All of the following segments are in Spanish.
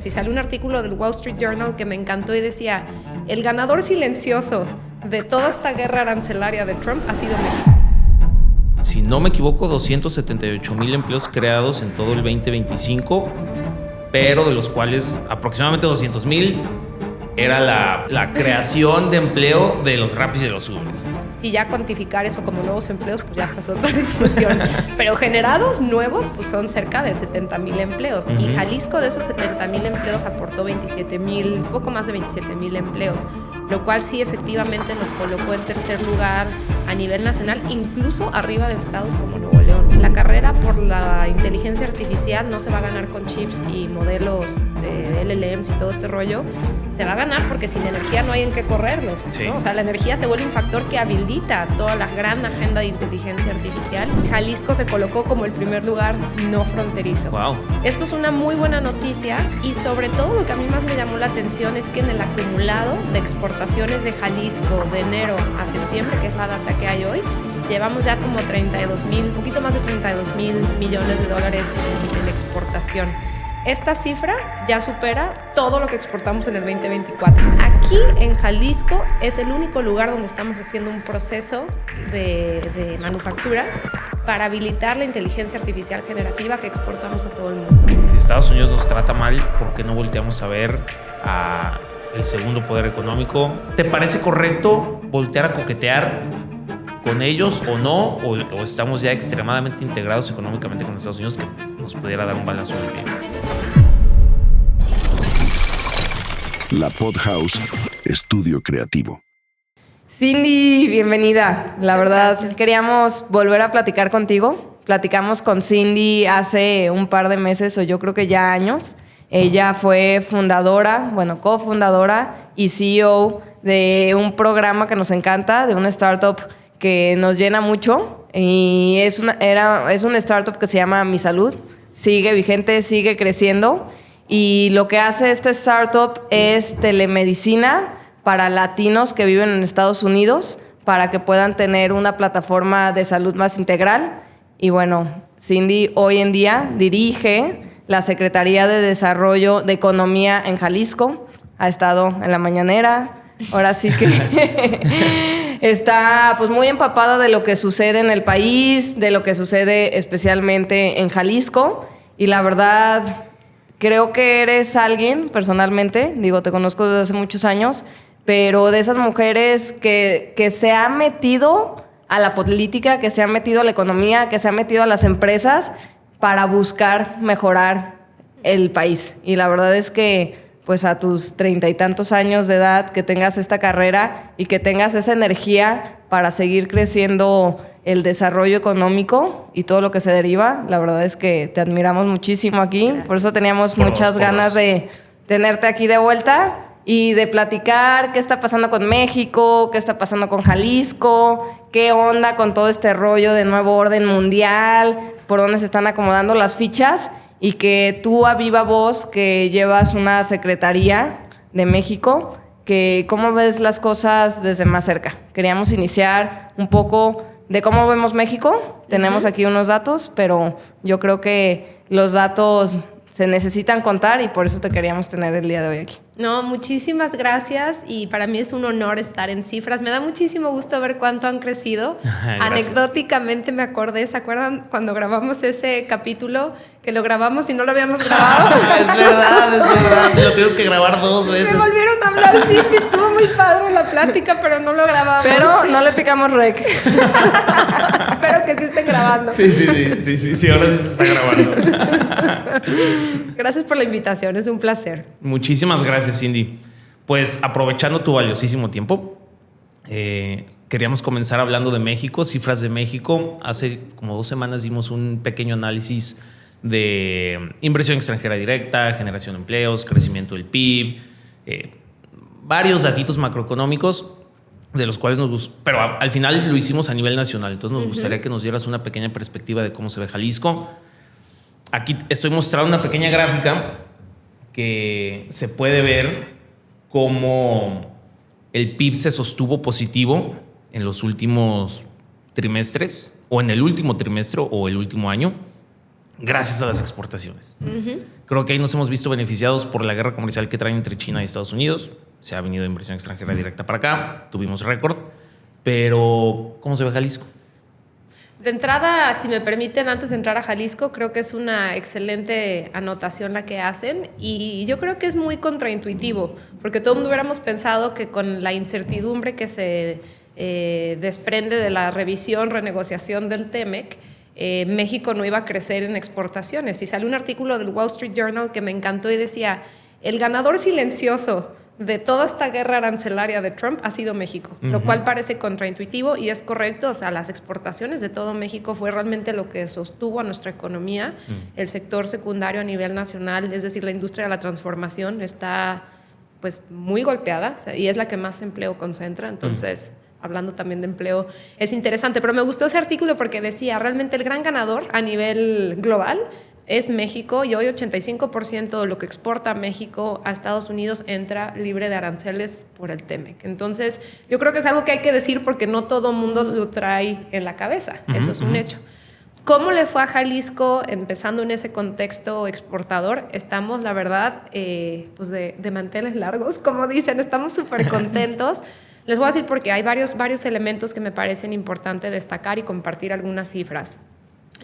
Si salió un artículo del Wall Street Journal que me encantó y decía, el ganador silencioso de toda esta guerra arancelaria de Trump ha sido México. Si no me equivoco, 278,000 empleos creados en todo el 2025, pero de los cuales aproximadamente 200,000 era la creación de empleo de los Rapis y de los Ubers. Si ya cuantificar eso como nuevos empleos, pues ya esta es otra discusión. Pero generados nuevos, pues son cerca de 70,000 empleos. Uh-huh. Y Jalisco de esos 70,000 empleos aportó 27,000, poco más de 27,000 empleos. Lo cual sí efectivamente nos colocó en tercer lugar a nivel nacional, incluso arriba de estados como Nuevo León. La carrera por la inteligencia artificial no se va a ganar con chips y modelos de LLMs y todo este rollo. Se va a ganar porque sin energía no hay en qué correrlos, sí. ¿No? O sea, la energía se vuelve un factor que habilita toda la gran agenda de inteligencia artificial. Jalisco se colocó como el primer lugar no fronterizo. Wow. Esto es una muy buena noticia y sobre todo lo que a mí más me llamó la atención es que en el acumulado de exportaciones de Jalisco de enero a septiembre, que es la data que hay hoy, llevamos ya como 32,000, un poquito más de 32,000 millones de dólares en exportación. Esta cifra ya supera todo lo que exportamos en el 2024. Aquí en Jalisco es el único lugar donde estamos haciendo un proceso de manufactura para habilitar la inteligencia artificial generativa que exportamos a todo el mundo. Si Estados Unidos nos trata mal, ¿por qué no volteamos a ver a el segundo poder económico? ¿Te parece correcto voltear a coquetear con ellos o no? ¿O estamos ya extremadamente integrados económicamente con Estados Unidos que nos pudiera dar un balazo en el pie? La Podhouse, estudio creativo. Cindy, bienvenida. La verdad, queríamos volver a platicar contigo. Platicamos con Cindy hace un par de meses, o yo creo que ya años. Ella fue fundadora, cofundadora y CEO de un programa que nos encanta, de una startup que nos llena mucho. Y es una startup que se llama Mi Salud. Sigue vigente, sigue creciendo. Y lo que hace esta startup es telemedicina para latinos que viven en Estados Unidos, para que puedan tener una plataforma de salud más integral. Y bueno, Cindy hoy en día dirige la Secretaría de Desarrollo de Economía en Jalisco. Ha estado en la mañanera. Ahora sí que está pues muy empapada de lo que sucede en el país, de lo que sucede especialmente en Jalisco. Y la verdad, creo que eres alguien, personalmente, te conozco desde hace muchos años, pero de esas mujeres que se ha metido a la política, que se ha metido a la economía, que se ha metido a las empresas para buscar mejorar el país. Y la verdad es que, pues a tus 30 y tantos años de edad, que tengas esta carrera y que tengas esa energía para seguir creciendo el desarrollo económico y todo lo que se deriva, la verdad es que te admiramos muchísimo aquí. Gracias. Por eso teníamos muchas ganas de tenerte aquí de vuelta y de platicar qué está pasando con México, qué está pasando con Jalisco, qué onda con todo este rollo de nuevo orden mundial, por dónde se están acomodando las fichas, y que tú, a viva voz, que llevas una secretaría de México, que cómo ves las cosas desde más cerca. Queríamos iniciar un poco de cómo vemos México. Tenemos aquí unos datos, pero yo creo que los datos se necesitan contar y por eso te queríamos tener el día de hoy aquí. No, muchísimas gracias y para mí es un honor estar en Cifras. Me da muchísimo gusto ver cuánto han crecido. Anecdóticamente me acordé, ¿se acuerdan cuando grabamos ese capítulo? Que lo grabamos y no lo habíamos grabado. Es verdad. Lo tuvimos que grabar 2 veces. Me volvieron a hablar, sí, estuvo muy padre la plática, pero no lo grabamos. Pero no le picamos rec. Espero que sí estén grabando. Sí, ahora sí se está grabando. Gracias por la invitación, es un placer. Muchísimas gracias, Cindy. Pues aprovechando tu valiosísimo tiempo, queríamos comenzar hablando de México, cifras de México. Hace como 2 semanas dimos un pequeño análisis de inversión extranjera directa, generación de empleos, crecimiento del PIB, varios datitos macroeconómicos de los cuales nos gustó, pero al final lo hicimos a nivel nacional. Entonces nos gustaría que nos dieras una pequeña perspectiva de cómo se ve Jalisco. Aquí estoy mostrando una pequeña gráfica que se puede ver cómo el PIB se sostuvo positivo en los últimos trimestres, o en el último trimestre o el último año, gracias a las exportaciones. Creo que ahí nos hemos visto beneficiados por la guerra comercial que traen entre China y Estados Unidos. Se ha venido inversión extranjera directa para acá, tuvimos récord. Pero, ¿cómo se ve Jalisco? De entrada, si me permiten, antes de entrar a Jalisco, creo que es una excelente anotación la que hacen y yo creo que es muy contraintuitivo, porque todo el mundo hubiéramos pensado que con la incertidumbre que se desprende de la revisión, renegociación del TEMEC, México no iba a crecer en exportaciones. Y salió un artículo del Wall Street Journal que me encantó y decía, el ganador silencioso de toda esta guerra arancelaria de Trump ha sido México, lo cual parece contraintuitivo y es correcto. O sea, las exportaciones de todo México fue realmente lo que sostuvo a nuestra economía. El sector secundario a nivel nacional, es decir, la industria de la transformación, está pues muy golpeada, o sea, y es la que más empleo concentra. Entonces, hablando también de empleo, es interesante. Pero me gustó ese artículo porque decía, realmente el gran ganador a nivel global es México y hoy 85% de lo que exporta México a Estados Unidos entra libre de aranceles por el TEMEC. Entonces, yo creo que es algo que hay que decir porque no todo mundo lo trae en la cabeza. Eso es un hecho. ¿Cómo le fue a Jalisco empezando en ese contexto exportador? Estamos, la verdad, pues de manteles largos, como dicen, estamos súper contentos. Les voy a decir porque hay varios elementos que me parecen importantes destacar y compartir algunas cifras.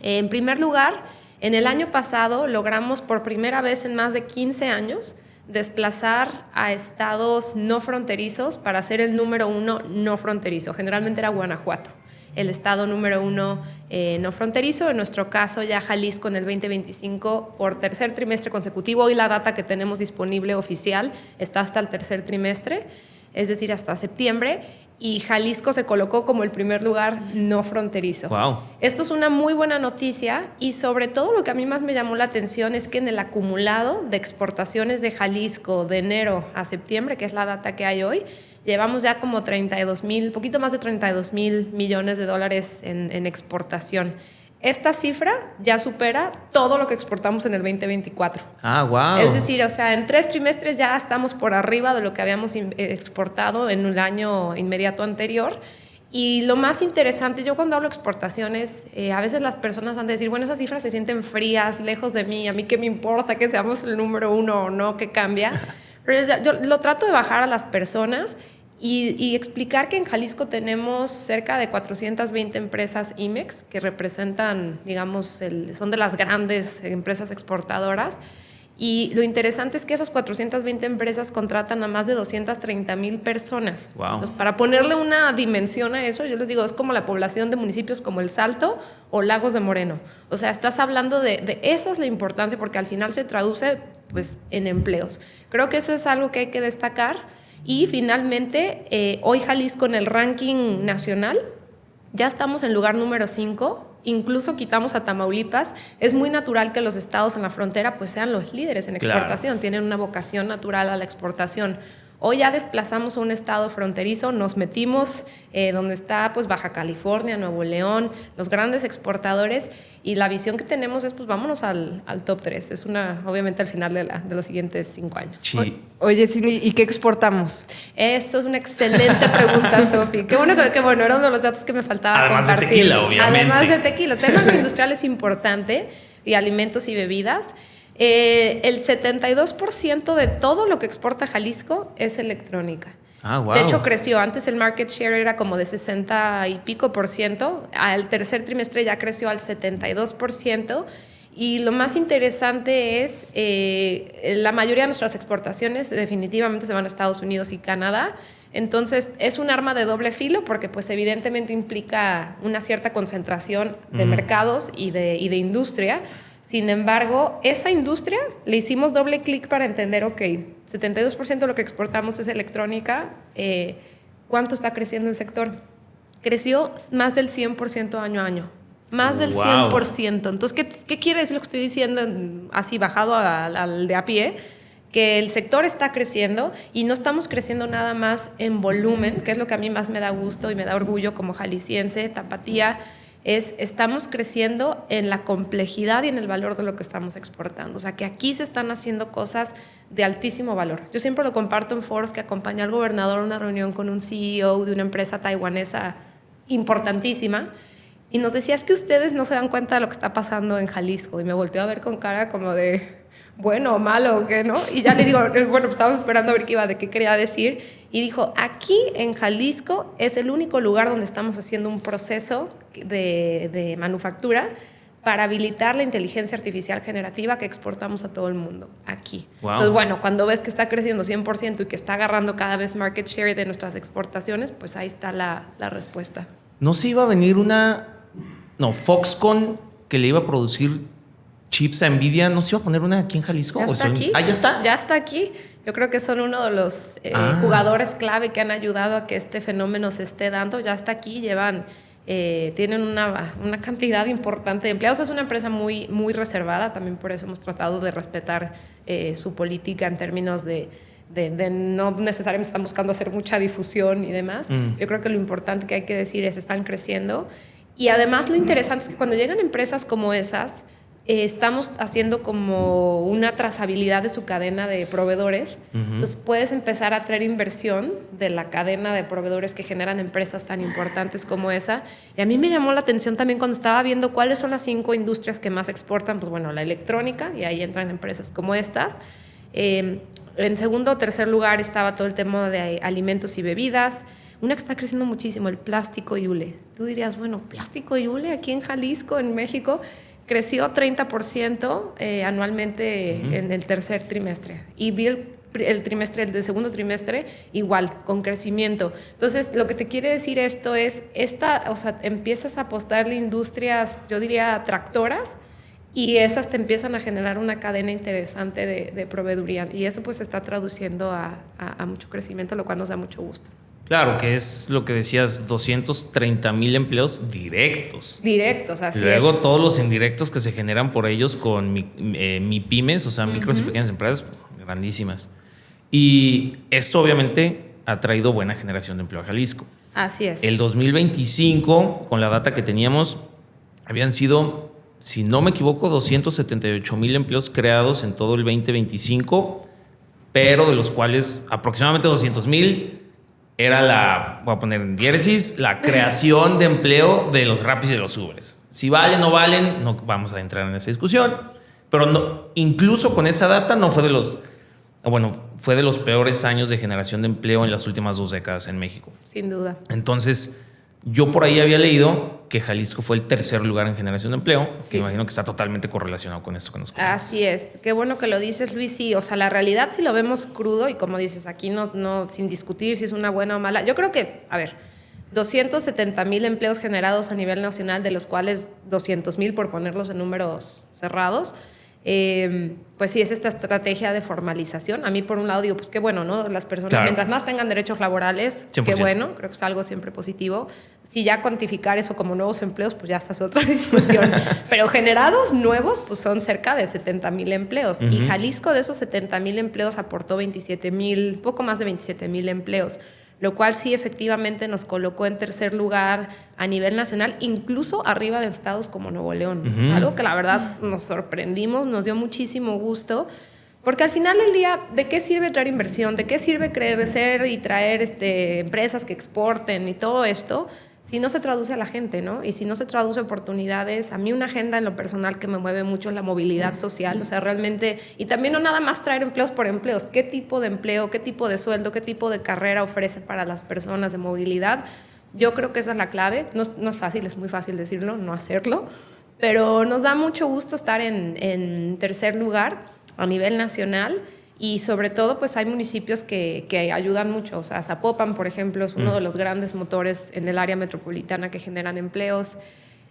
En primer lugar, en el año pasado logramos por primera vez en más de 15 años desplazar a estados no fronterizos para ser el número 1 no fronterizo. Generalmente era Guanajuato, el estado número 1 no fronterizo. En nuestro caso ya Jalisco en el 2025 por tercer trimestre consecutivo. Hoy la data que tenemos disponible oficial está hasta el tercer trimestre, es decir, hasta septiembre, y Jalisco se colocó como el primer lugar no fronterizo. Wow. Esto es una muy buena noticia y sobre todo lo que a mí más me llamó la atención es que en el acumulado de exportaciones de Jalisco de enero a septiembre, que es la data que hay hoy, llevamos ya como 32,000, poquito más de 32,000 millones de dólares en exportación. Esta cifra ya supera todo lo que exportamos en el 2024. Ah, wow. Es decir, o sea, en 3 trimestres ya estamos por arriba de lo que habíamos exportado en un año inmediato anterior. Y lo más interesante, yo cuando hablo de exportaciones, a veces las personas han de decir, bueno, esas cifras se sienten frías, lejos de mí, a mí qué me importa que seamos el número 1 o no, qué cambia. Pero yo lo trato de bajar a las personas y explicar que en Jalisco tenemos cerca de 420 empresas IMEX que representan, digamos, son de las grandes empresas exportadoras. Y lo interesante es que esas 420 empresas contratan a más de 230,000 personas. Wow. Entonces, para ponerle una dimensión a eso, yo les digo, es como la población de municipios como El Salto o Lagos de Moreno. O sea, estás hablando de esa es la importancia porque al final se traduce pues, en empleos. Creo que eso es algo que hay que destacar. Y finalmente, hoy Jalisco en el ranking nacional ya estamos en lugar número 5, incluso quitamos a Tamaulipas. Es muy natural que los estados en la frontera pues sean los líderes en exportación, claro. Tienen una vocación natural a la exportación. Hoy ya desplazamos a un estado fronterizo, nos metimos donde está pues, Baja California, Nuevo León, los grandes exportadores, y la visión que tenemos es pues vámonos al top 3. Es obviamente al final de los siguientes 5 años. Sí. Oye, Cindy, ¿y qué exportamos? Esto es una excelente pregunta, Sofi. Qué bueno, era uno de los datos que me faltaba Además compartir. De tequila, obviamente. Además de tequila. El tema agroindustrial es importante, y alimentos y bebidas. El 72% de todo lo que exporta Jalisco es electrónica. Ah, wow. De hecho, creció. Antes el market share era como de 60 y pico %. Al tercer trimestre ya creció al 72%. Y lo más interesante es la mayoría de nuestras exportaciones definitivamente se van a Estados Unidos y Canadá. Entonces, es un arma de doble filo porque pues evidentemente implica una cierta concentración de mercados y de industria. Sin embargo, esa industria le hicimos doble clic para entender, ok, 72% de lo que exportamos es electrónica. ¿Cuánto está creciendo el sector? Creció más del 100% año a año. Más del 100%. Entonces, ¿qué quiere decir lo que estoy diciendo así bajado al de a pie? Que el sector está creciendo y no estamos creciendo nada más en volumen, que es lo que a mí más me da gusto y me da orgullo como jalisciense, tapatía. Estamos creciendo en la complejidad y en el valor de lo que estamos exportando. O sea, que aquí se están haciendo cosas de altísimo valor. Yo siempre lo comparto en foros que acompañé al gobernador a una reunión con un CEO de una empresa taiwanesa importantísima. Y nos decía, es que ustedes no se dan cuenta de lo que está pasando en Jalisco. Y me volteó a ver con cara como de, bueno o malo o qué, ¿no? Y ya le digo, bueno, pues estábamos esperando a ver de qué quería decir. Y dijo, aquí en Jalisco es el único lugar donde estamos haciendo un proceso de manufactura para habilitar la inteligencia artificial generativa que exportamos a todo el mundo, aquí. Wow. Entonces, bueno, cuando ves que está creciendo 100% y que está agarrando cada vez market share de nuestras exportaciones, pues ahí está la respuesta. ¿No se iba a venir Foxconn que le iba a producir chips a Nvidia? ¿No se iba a poner una aquí en Jalisco? ¿Ya está aquí? ¿Ah, ya está? Ya está aquí. Yo creo que son uno de los jugadores clave que han ayudado a que este fenómeno se esté dando. Ya está aquí, tienen una cantidad importante de empleados. Es una empresa muy, muy reservada, también por eso hemos tratado de respetar su política en términos de no necesariamente están buscando hacer mucha difusión y demás. Yo creo que lo importante que hay que decir es están creciendo. Y además lo interesante es que cuando llegan empresas como esas, estamos haciendo como una trazabilidad de su cadena de proveedores. Entonces puedes empezar a traer inversión de la cadena de proveedores que generan empresas tan importantes como esa. Y a mí me llamó la atención también cuando estaba viendo cuáles son las 5 industrias que más exportan. Pues bueno, la electrónica, y ahí entran empresas como estas. En segundo o tercer lugar estaba todo el tema de alimentos y bebidas. Una que está creciendo muchísimo, el plástico y hule. Tú dirías, bueno, plástico y hule aquí en Jalisco, en México, creció 30% anualmente en el tercer trimestre. Y vi el segundo trimestre igual, con crecimiento. Entonces, lo que te quiere decir esto es, empiezas a apostarle industrias, yo diría, tractoras, y esas te empiezan a generar una cadena interesante de proveeduría. Y eso pues se está traduciendo a mucho crecimiento, lo cual nos da mucho gusto. Claro, que es lo que decías, 230,000 empleos directos. Directos, así es. Luego todos los indirectos que se generan por ellos con MIPYMES, o sea, micros y pequeñas empresas grandísimas. Y esto obviamente ha traído buena generación de empleo a Jalisco. Así es. El 2025, con la data que teníamos, habían sido, si no me equivoco, 278,000 empleos creados en todo el 2025, pero de los cuales aproximadamente 200,000 era voy a poner en diéresis, la creación de empleo de los Rapis y de los Ubers. Si valen o no valen, no vamos a entrar en esa discusión, pero no, incluso con esa data no fue fue de los peores años de generación de empleo en las últimas 2 décadas en México. Sin duda. Entonces, yo por ahí había leído que Jalisco fue el tercer lugar en generación de empleo, sí, que imagino que está totalmente correlacionado con esto que nos comentas. Así es. Qué bueno que lo dices, Luis. Sí, o sea, la realidad, si lo vemos crudo, y como dices, aquí no sin discutir si es una buena o mala, yo creo que, 270,000 empleos generados a nivel nacional, de los cuales 200,000, por ponerlos en números cerrados, pues sí, es esta estrategia de formalización. A mí, por un lado, digo, pues qué bueno, ¿no? Las personas, claro, mientras más tengan derechos laborales, 100%. Qué bueno, creo que es algo siempre positivo. Si ya cuantificar eso como nuevos empleos, pues ya esta es otra discusión. Pero generados nuevos, pues son cerca de 70,000 empleos. Y Jalisco, de esos 70,000 empleos, aportó 27,000, poco más de 27,000 empleos. Lo cual sí efectivamente nos colocó en tercer lugar a nivel nacional, incluso arriba de estados como Nuevo León. Es algo que la verdad nos sorprendimos, nos dio muchísimo gusto, porque al final del día, ¿de qué sirve traer inversión? ¿De qué sirve crecer y traer empresas que exporten y todo esto si no se traduce a la gente, ¿no? Y si no se traduce oportunidades. A mí una agenda en lo personal que me mueve mucho es la movilidad social, o sea, realmente, y también no nada más traer empleos por empleos, qué tipo de empleo, qué tipo de sueldo, qué tipo de carrera ofrece para las personas de movilidad. Yo creo que esa es la clave. No es fácil, es muy fácil decirlo, no hacerlo, pero nos da mucho gusto estar en tercer lugar a nivel nacional. Y sobre todo, pues hay municipios que ayudan mucho. O sea, Zapopan, por ejemplo, es uno de los grandes motores en el área metropolitana que generan empleos.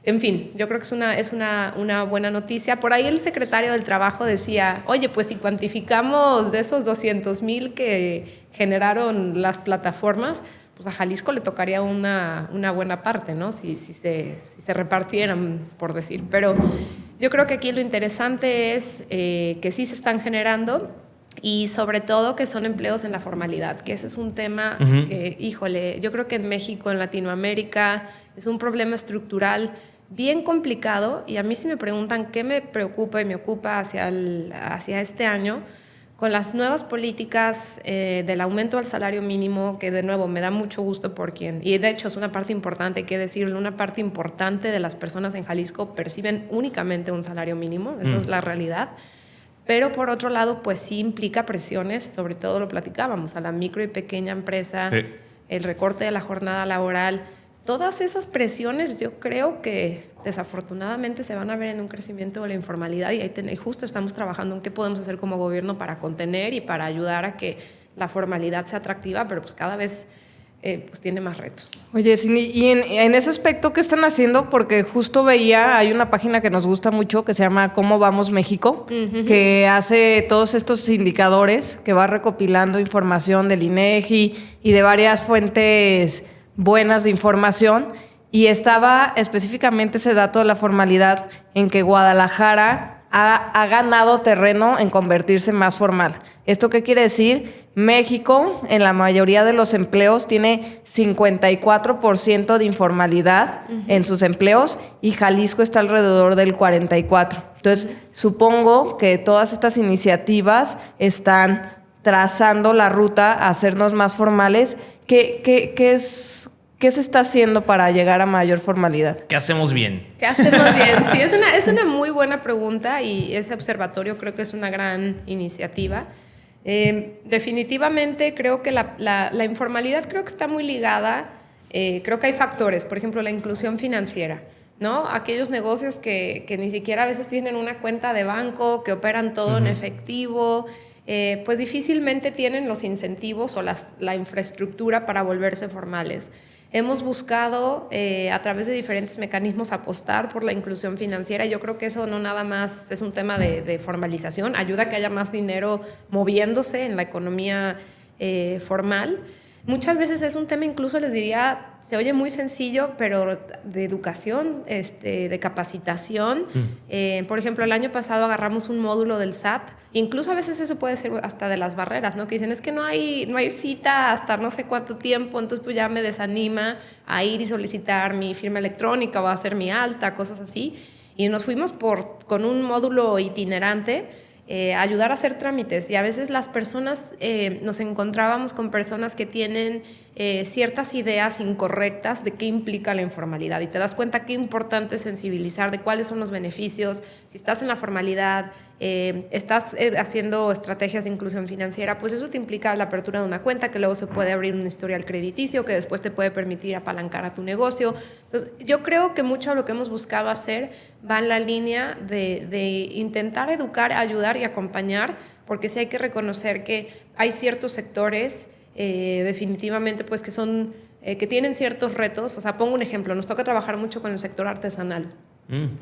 En fin, yo creo que es una buena noticia. Por ahí el secretario del Trabajo decía, oye, pues si cuantificamos de esos 200,000 que generaron las plataformas, pues a Jalisco le tocaría una buena parte, ¿no? Si se repartieran, por decir. Pero yo creo que aquí lo interesante es que sí se están generando, y sobre todo que son empleos en la formalidad, que ese es un tema que, híjole, yo creo que en México, en Latinoamérica, es un problema estructural bien complicado. Y a mí, si me preguntan qué me preocupa y me ocupa hacia este año, con las nuevas políticas del aumento al salario mínimo, que de nuevo me da mucho gusto por quien, y de hecho es una parte importante, hay que decirlo, una parte importante de las personas en Jalisco perciben únicamente un salario mínimo, esa es la realidad. Pero por otro lado, pues sí implica presiones, sobre todo lo platicábamos, a la micro y pequeña empresa, sí, el recorte de la jornada laboral. Todas esas presiones yo creo que desafortunadamente se van a ver en un crecimiento de la informalidad y justo estamos trabajando en qué podemos hacer como gobierno para contener y para ayudar a que la formalidad sea atractiva, pero pues cada vez pues tiene más retos. Oye, Cindy, y en ese aspecto, ¿qué están haciendo? Porque justo veía, hay una página que nos gusta mucho que se llama ¿Cómo Vamos México? Que hace todos estos indicadores, que va recopilando información del INEGI y de varias fuentes buenas de información, y estaba específicamente ese dato de la formalidad en que Guadalajara ha ganado terreno en convertirse más formal. ¿Esto qué quiere decir? México, en la mayoría de los empleos, tiene 54% de informalidad en sus empleos y Jalisco está alrededor del 44%. Entonces, supongo que todas estas iniciativas están trazando la ruta a hacernos más formales. ¿Qué se está haciendo para llegar a mayor formalidad? ¿Qué hacemos bien? ¿Qué hacemos bien? Sí, es una muy buena pregunta y ese observatorio creo que es una gran iniciativa. Definitivamente creo que la informalidad creo que está muy ligada, creo que hay factores, por ejemplo, la inclusión financiera, ¿no? Aquellos negocios que ni siquiera a veces tienen una cuenta de banco, que operan todo en efectivo, pues difícilmente tienen los incentivos o la infraestructura para volverse formales. Hemos buscado a través de diferentes mecanismos apostar por la inclusión financiera. Yo creo que eso no nada más es un tema de formalización, ayuda a que haya más dinero moviéndose en la economía formal. Muchas veces es un tema, incluso les diría, se oye muy sencillo, pero de educación, de capacitación. Por ejemplo, el año pasado agarramos un módulo del SAT, incluso a veces eso puede ser hasta de las barreras, ¿no? Que dicen, es que no hay cita hasta no sé cuánto tiempo, entonces pues ya me desanima a ir y solicitar mi firma electrónica o a hacer mi alta, cosas así. Y nos fuimos con un módulo itinerante, ayudar a hacer trámites, y a veces las personas nos encontrábamos con personas que tienen ciertas ideas incorrectas de qué implica la informalidad, y te das cuenta qué importante es sensibilizar de cuáles son los beneficios. Si estás en la formalidad, estás haciendo estrategias de inclusión financiera, pues eso te implica la apertura de una cuenta, que luego se puede abrir un historial crediticio que después te puede permitir apalancar a tu negocio. Entonces yo creo que mucho de lo que hemos buscado hacer va en la línea de intentar educar, ayudar y acompañar, porque sí hay que reconocer que hay ciertos sectores definitivamente pues que tienen ciertos retos. O sea, pongo un ejemplo, nos toca trabajar mucho con el sector artesanal.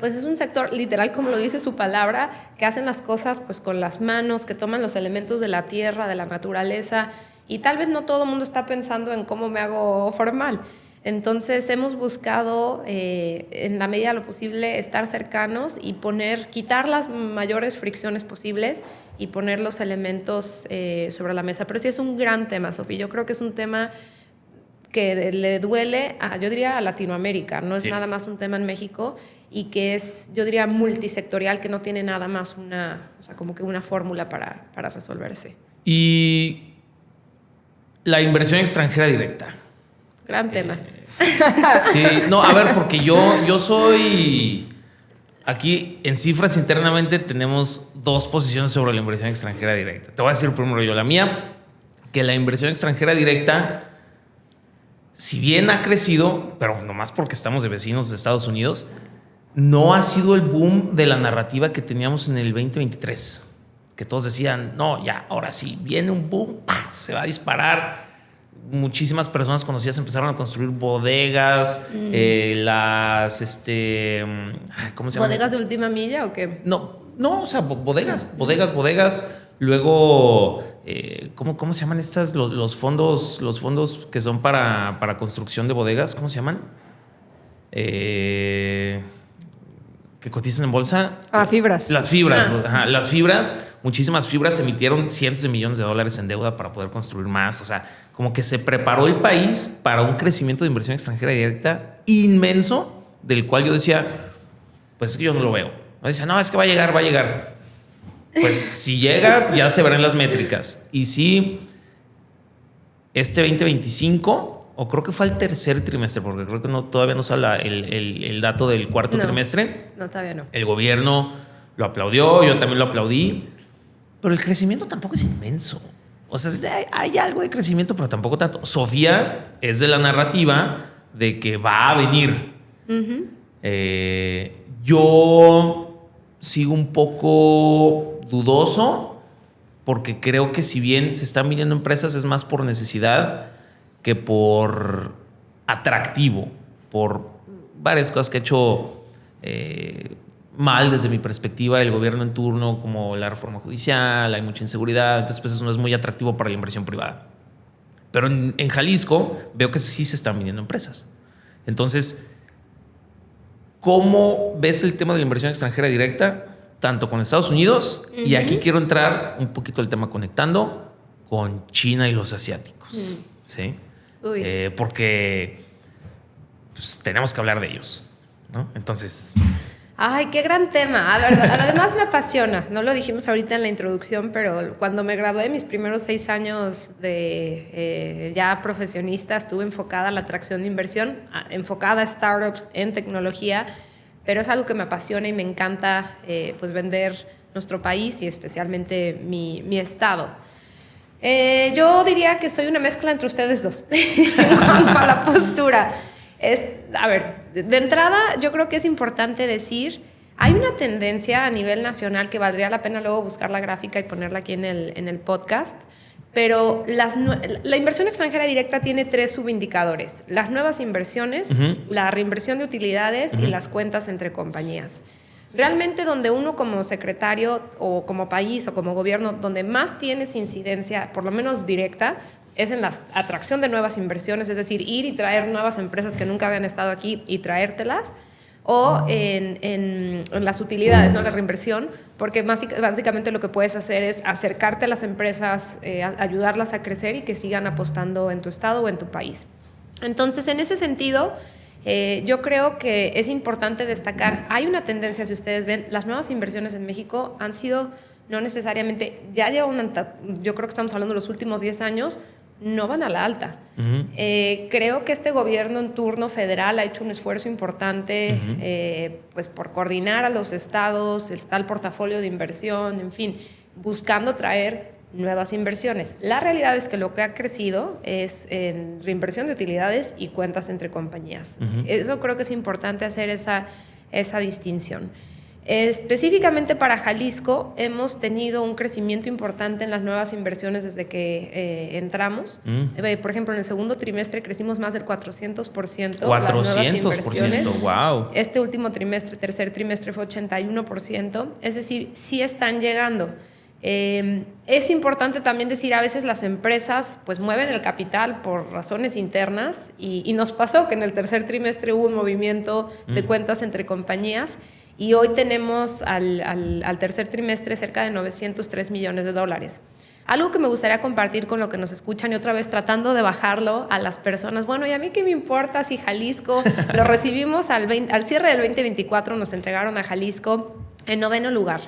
Pues es un sector, literal, como lo dice su palabra, que hacen las cosas pues con las manos, que toman los elementos de la tierra, de la naturaleza, y tal vez no todo el mundo está pensando en cómo me hago formal. Entonces hemos buscado en la medida de lo posible estar cercanos y quitar las mayores fricciones posibles y poner los elementos sobre la mesa. Pero sí es un gran tema, Sofía. Yo creo que es un tema que le duele yo diría a Latinoamérica, no es nada más un tema en México, y que es, yo diría, multisectorial, que no tiene nada más como que una fórmula para resolverse. Y la inversión extranjera directa. Gran tema. Sí, no, a ver, porque yo soy... Aquí en Cifras internamente tenemos dos posiciones sobre la inversión extranjera directa. Te voy a decir primero yo la mía, que la inversión extranjera directa, si bien ha crecido, pero nomás porque estamos de vecinos de Estados Unidos, no ha sido el boom de la narrativa que teníamos en el 2023. Que todos decían, no, ya, ahora sí, viene un boom, se va a disparar. Muchísimas personas conocidas empezaron a construir bodegas, ¿cómo se llama? ¿Bodegas de última milla o qué? No, o sea, bodegas. Luego, ¿cómo se llaman estas? Los fondos que son para construcción de bodegas, ¿cómo se llaman? Que cotizan en bolsa. Fibras. Las fibras. Ajá, las fibras, muchísimas fibras emitieron cientos de millones de dólares en deuda para poder construir más. O sea, como que se preparó el país para un crecimiento de inversión extranjera directa inmenso, del cual yo decía, pues es que yo no lo veo. Yo decía, no, es que va a llegar. Pues si llega, ya se verán las métricas. Y si este 2025, o creo que fue el tercer trimestre, porque creo que todavía no sale el dato del cuarto trimestre. No, todavía no. El gobierno lo aplaudió, yo también lo aplaudí, pero el crecimiento tampoco es inmenso. O sea, hay algo de crecimiento, pero tampoco tanto. Sofía es de la narrativa de que va a venir. Yo sigo un poco dudoso porque creo que si bien se están viniendo empresas es más por necesidad que por atractivo, por varias cosas que ha hecho mal desde mi perspectiva el gobierno en turno, como la reforma judicial, hay mucha inseguridad, entonces pues eso no es muy atractivo para la inversión privada. Pero en Jalisco veo que sí se están viniendo empresas. Entonces, ¿cómo ves el tema de la inversión extranjera directa? Tanto con Estados Unidos, y aquí quiero entrar un poquito al tema conectando con China y los asiáticos. ¿Sí? Porque pues, tenemos que hablar de ellos, ¿no? Entonces... Ay, qué gran tema. Además me apasiona. No lo dijimos ahorita en la introducción, pero cuando me gradué, mis primeros 6 años de ya profesionista, estuve enfocada a la atracción de inversión, enfocada a startups en tecnología, pero es algo que me apasiona y me encanta pues vender nuestro país y especialmente mi estado. Yo diría que soy una mezcla entre ustedes dos en cuanto a la postura. A ver, de entrada yo creo que es importante decir, hay una tendencia a nivel nacional que valdría la pena luego buscar la gráfica y ponerla aquí en el podcast, pero la inversión extranjera directa tiene 3 subindicadores: las nuevas inversiones, la reinversión de utilidades y las cuentas entre compañías. Realmente donde uno como secretario o como país o como gobierno, donde más tienes incidencia, por lo menos directa, es en la atracción de nuevas inversiones, es decir, ir y traer nuevas empresas que nunca habían estado aquí y traértelas, o en las utilidades, ¿no? La reinversión, porque básicamente lo que puedes hacer es acercarte a las empresas, ayudarlas a crecer y que sigan apostando en tu estado o en tu país. Entonces, en ese sentido, yo creo que es importante destacar, hay una tendencia, si ustedes ven, las nuevas inversiones en México han sido no necesariamente, yo creo que estamos hablando de los últimos 10 años, no van a la alta. Creo que este gobierno en turno federal ha hecho un esfuerzo importante pues por coordinar a los estados, está el portafolio de inversión, en fin, buscando traer nuevas inversiones. La realidad es que lo que ha crecido es en reinversión de utilidades y cuentas entre compañías. Eso creo que es importante hacer esa distinción. Específicamente para Jalisco hemos tenido un crecimiento importante en las nuevas inversiones desde que entramos. Por ejemplo, en el segundo trimestre crecimos más del 400%. 400%, wow. Este último trimestre, tercer trimestre, fue 81%. Es decir, sí están llegando. Es importante también decir, a veces las empresas pues mueven el capital por razones internas y nos pasó que en el tercer trimestre hubo un movimiento de cuentas entre compañías. Y hoy tenemos al tercer trimestre cerca de $903 millones. Algo que me gustaría compartir con lo que nos escuchan y otra vez tratando de bajarlo a las personas. Bueno, ¿y a mí qué me importa si Jalisco lo recibimos al cierre del 2024? Nos entregaron a Jalisco en 9º lugar.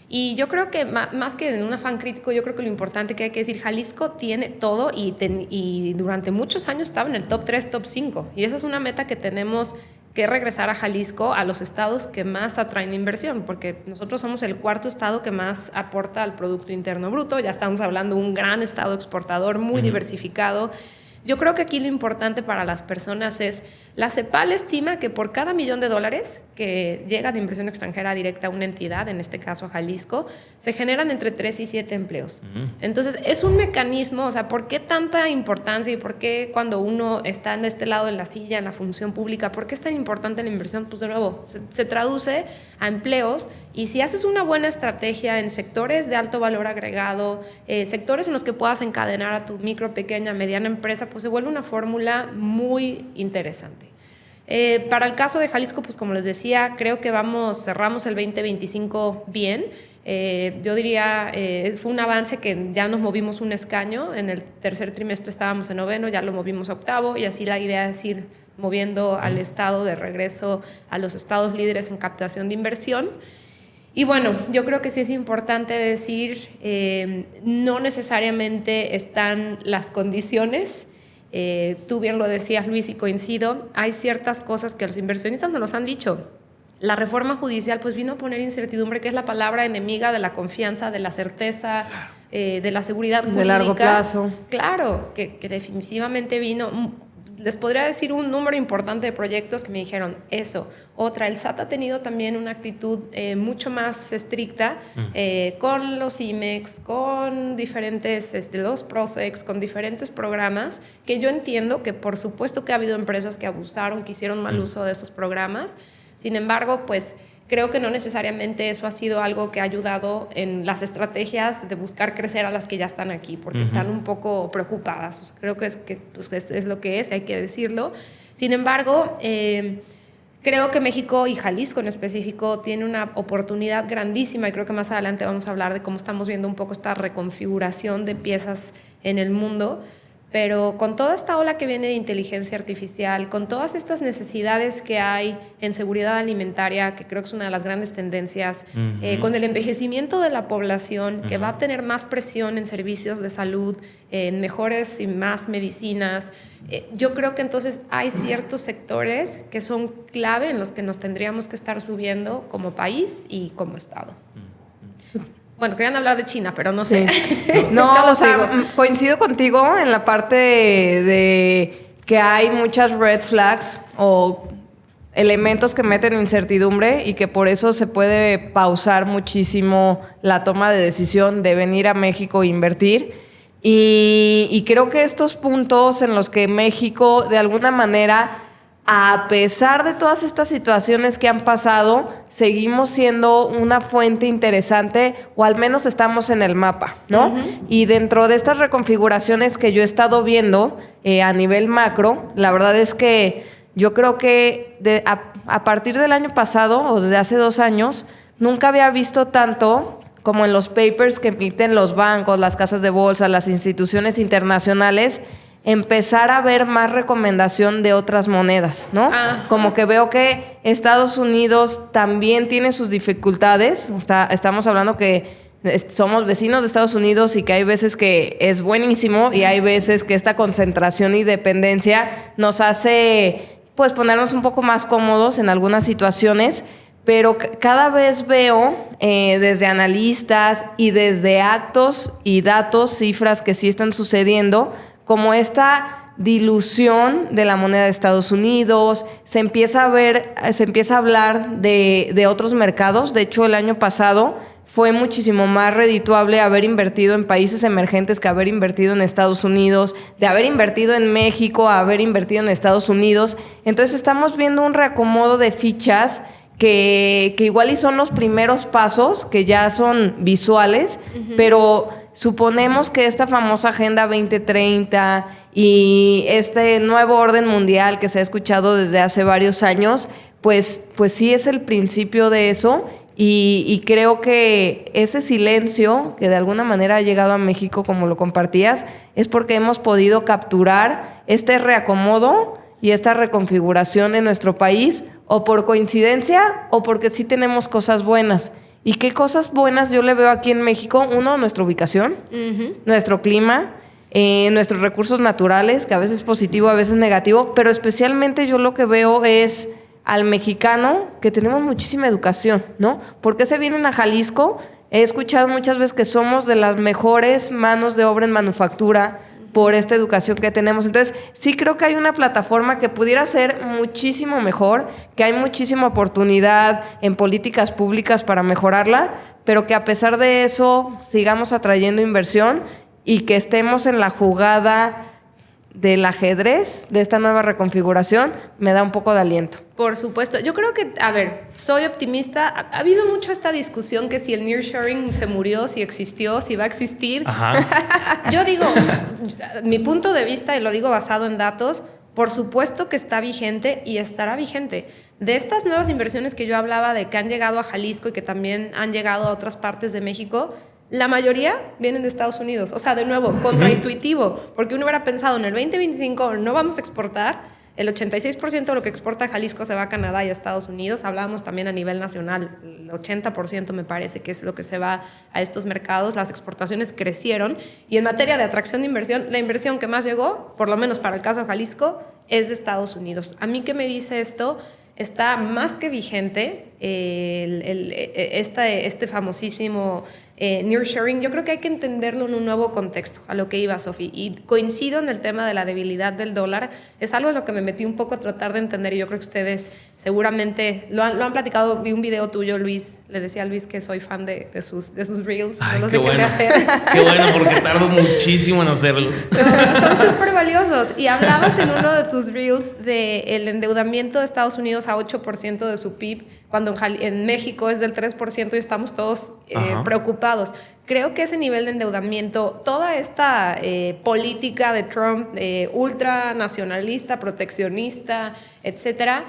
Y yo creo que más que en un afán crítico, yo creo que lo importante que hay que decir, Jalisco tiene todo y durante muchos años estaba en el top 3, top 5. Y esa es una meta que tenemos que regresar a Jalisco, a los estados que más atraen inversión, porque nosotros somos el 4º estado que más aporta al Producto Interno Bruto. Ya estamos hablando de un gran estado exportador, muy diversificado. Yo creo que aquí lo importante para las personas es, la CEPAL estima que por cada $1 millón que llega de inversión extranjera directa a una entidad, en este caso a Jalisco, se generan entre 3 y 7 empleos. Entonces, es un mecanismo, o sea, ¿por qué tanta importancia y por qué cuando uno está en este lado de la silla, en la función pública, por qué es tan importante la inversión? Pues de nuevo, se traduce a empleos, y si haces una buena estrategia en sectores de alto valor agregado, sectores en los que puedas encadenar a tu micro, pequeña, mediana empresa, pues se vuelve una fórmula muy interesante. Para el caso de Jalisco, pues como les decía, creo que cerramos el 2025 bien. Yo diría, fue un avance que ya nos movimos un escaño. En el tercer trimestre estábamos en 9º, ya lo movimos a 8º, y así la idea es ir moviendo al estado de regreso a los estados líderes en captación de inversión. Y bueno, yo creo que sí es importante decir, no necesariamente están las condiciones. Tú bien lo decías, Luis, y coincido. Hay ciertas cosas que los inversionistas nos los han dicho. La reforma judicial pues vino a poner incertidumbre, que es la palabra enemiga de la confianza, de la certeza, de la seguridad jurídica. De largo plazo. Claro, que definitivamente vino. Les podría decir un número importante de proyectos que me dijeron eso. Otra, el SAT ha tenido también una actitud mucho más estricta con los IMEX, con diferentes, los PROSEX, con diferentes programas, que yo entiendo que por supuesto que ha habido empresas que abusaron, que hicieron mal uso de esos programas. Sin embargo, pues creo que no necesariamente eso ha sido algo que ha ayudado en las estrategias de buscar crecer a las que ya están aquí, porque están un poco preocupadas. O sea, creo que es lo que es, hay que decirlo. Sin embargo, creo que México y Jalisco en específico tiene una oportunidad grandísima, y creo que más adelante vamos a hablar de cómo estamos viendo un poco esta reconfiguración de piezas en el mundo. Pero con toda esta ola que viene de inteligencia artificial, con todas estas necesidades que hay en seguridad alimentaria, que creo que es una de las grandes tendencias, con el envejecimiento de la población, que va a tener más presión en servicios de salud, en mejores y más medicinas, yo creo que entonces hay ciertos sectores que son clave en los que nos tendríamos que estar subiendo como país y como Estado. Bueno, querían hablar de China, pero no sé. Sí. No, o sea, coincido contigo en la parte de que hay muchas red flags o elementos que meten incertidumbre y que por eso se puede pausar muchísimo la toma de decisión de venir a México e invertir. Y creo que estos puntos en los que México, de alguna manera, a pesar de todas estas situaciones que han pasado, seguimos siendo una fuente interesante, o al menos estamos en el mapa, ¿no? Y dentro de estas reconfiguraciones que yo he estado viendo a nivel macro, la verdad es que yo creo que a partir del año pasado, o desde hace 2 años, nunca había visto tanto como en los papers que emiten los bancos, las casas de bolsa, las instituciones internacionales, empezar a ver más recomendación de otras monedas, ¿no? Como que veo que Estados Unidos también tiene sus dificultades. Estamos hablando que somos vecinos de Estados Unidos y que hay veces que es buenísimo y hay veces que esta concentración y dependencia nos hace pues ponernos un poco más cómodos en algunas situaciones, pero cada vez veo desde analistas y desde actos y datos, cifras que sí están sucediendo, como esta dilución de la moneda de Estados Unidos, se empieza a hablar de otros mercados. De hecho, el año pasado fue muchísimo más redituable haber invertido en países emergentes que haber invertido en Estados Unidos, de haber invertido en México a haber invertido en Estados Unidos. Entonces estamos viendo un reacomodo de fichas que igual y son los primeros pasos, que ya son visuales, pero suponemos que esta famosa Agenda 2030 y este nuevo orden mundial que se ha escuchado desde hace varios años, pues sí es el principio de eso, y creo que ese silencio que de alguna manera ha llegado a México, como lo compartías, es porque hemos podido capturar este reacomodo y esta reconfiguración en nuestro país, o por coincidencia o porque sí tenemos cosas buenas. ¿Y qué cosas buenas yo le veo aquí en México? Uno, nuestra ubicación, nuestro clima, nuestros recursos naturales, que a veces es positivo, a veces negativo, pero especialmente yo lo que veo es al mexicano que tenemos muchísima educación, ¿no? ¿Por qué se vienen a Jalisco? He escuchado muchas veces que somos de las mejores manos de obra en manufactura por esta educación que tenemos. Entonces, sí creo que hay una plataforma que pudiera ser muchísimo mejor, que hay muchísima oportunidad en políticas públicas para mejorarla, pero que a pesar de eso sigamos atrayendo inversión y que estemos en la jugada del ajedrez de esta nueva reconfiguración, me da un poco de aliento. Por supuesto. Yo creo que, a ver, soy optimista. Ha habido mucho esta discusión que si el nearshoring se murió, si existió, si va a existir. Yo digo, mi punto de vista, y lo digo basado en datos, por supuesto que está vigente y estará vigente. De estas nuevas inversiones que yo hablaba, de que han llegado a Jalisco y que también han llegado a otras partes de México, la mayoría vienen de Estados Unidos. O sea, de nuevo, contraintuitivo, porque uno hubiera pensado en el 2025 no vamos a exportar, El 86% de lo que exporta Jalisco se va a Canadá y a Estados Unidos. Hablábamos también a nivel nacional, el 80% me parece que es lo que se va a estos mercados. Las exportaciones crecieron. Y en materia de atracción de inversión, la inversión que más llegó, por lo menos para el caso de Jalisco, es de Estados Unidos. ¿A mí qué me dice esto? Está más que vigente este famosísimo nearshoring. Yo creo que hay que entenderlo en un nuevo contexto, a lo que iba Sofi. Y coincido en el tema de la debilidad del dólar. Es algo en lo que me metí un poco a tratar de entender y yo creo que ustedes seguramente lo han platicado. Vi un video tuyo, Luis. Le decía a Luis que soy fan de sus reels. Ay, no los qué dejé de bueno. hacer. Qué bueno, porque tardo muchísimo en hacerlos. No, son súper valiosos. Y hablabas en uno de tus reels del endeudamiento de Estados Unidos a 8% de su PIB, cuando en México es del 3% y estamos todos preocupados. Creo que ese nivel de endeudamiento, toda esta política de Trump, ultranacionalista, proteccionista, etcétera,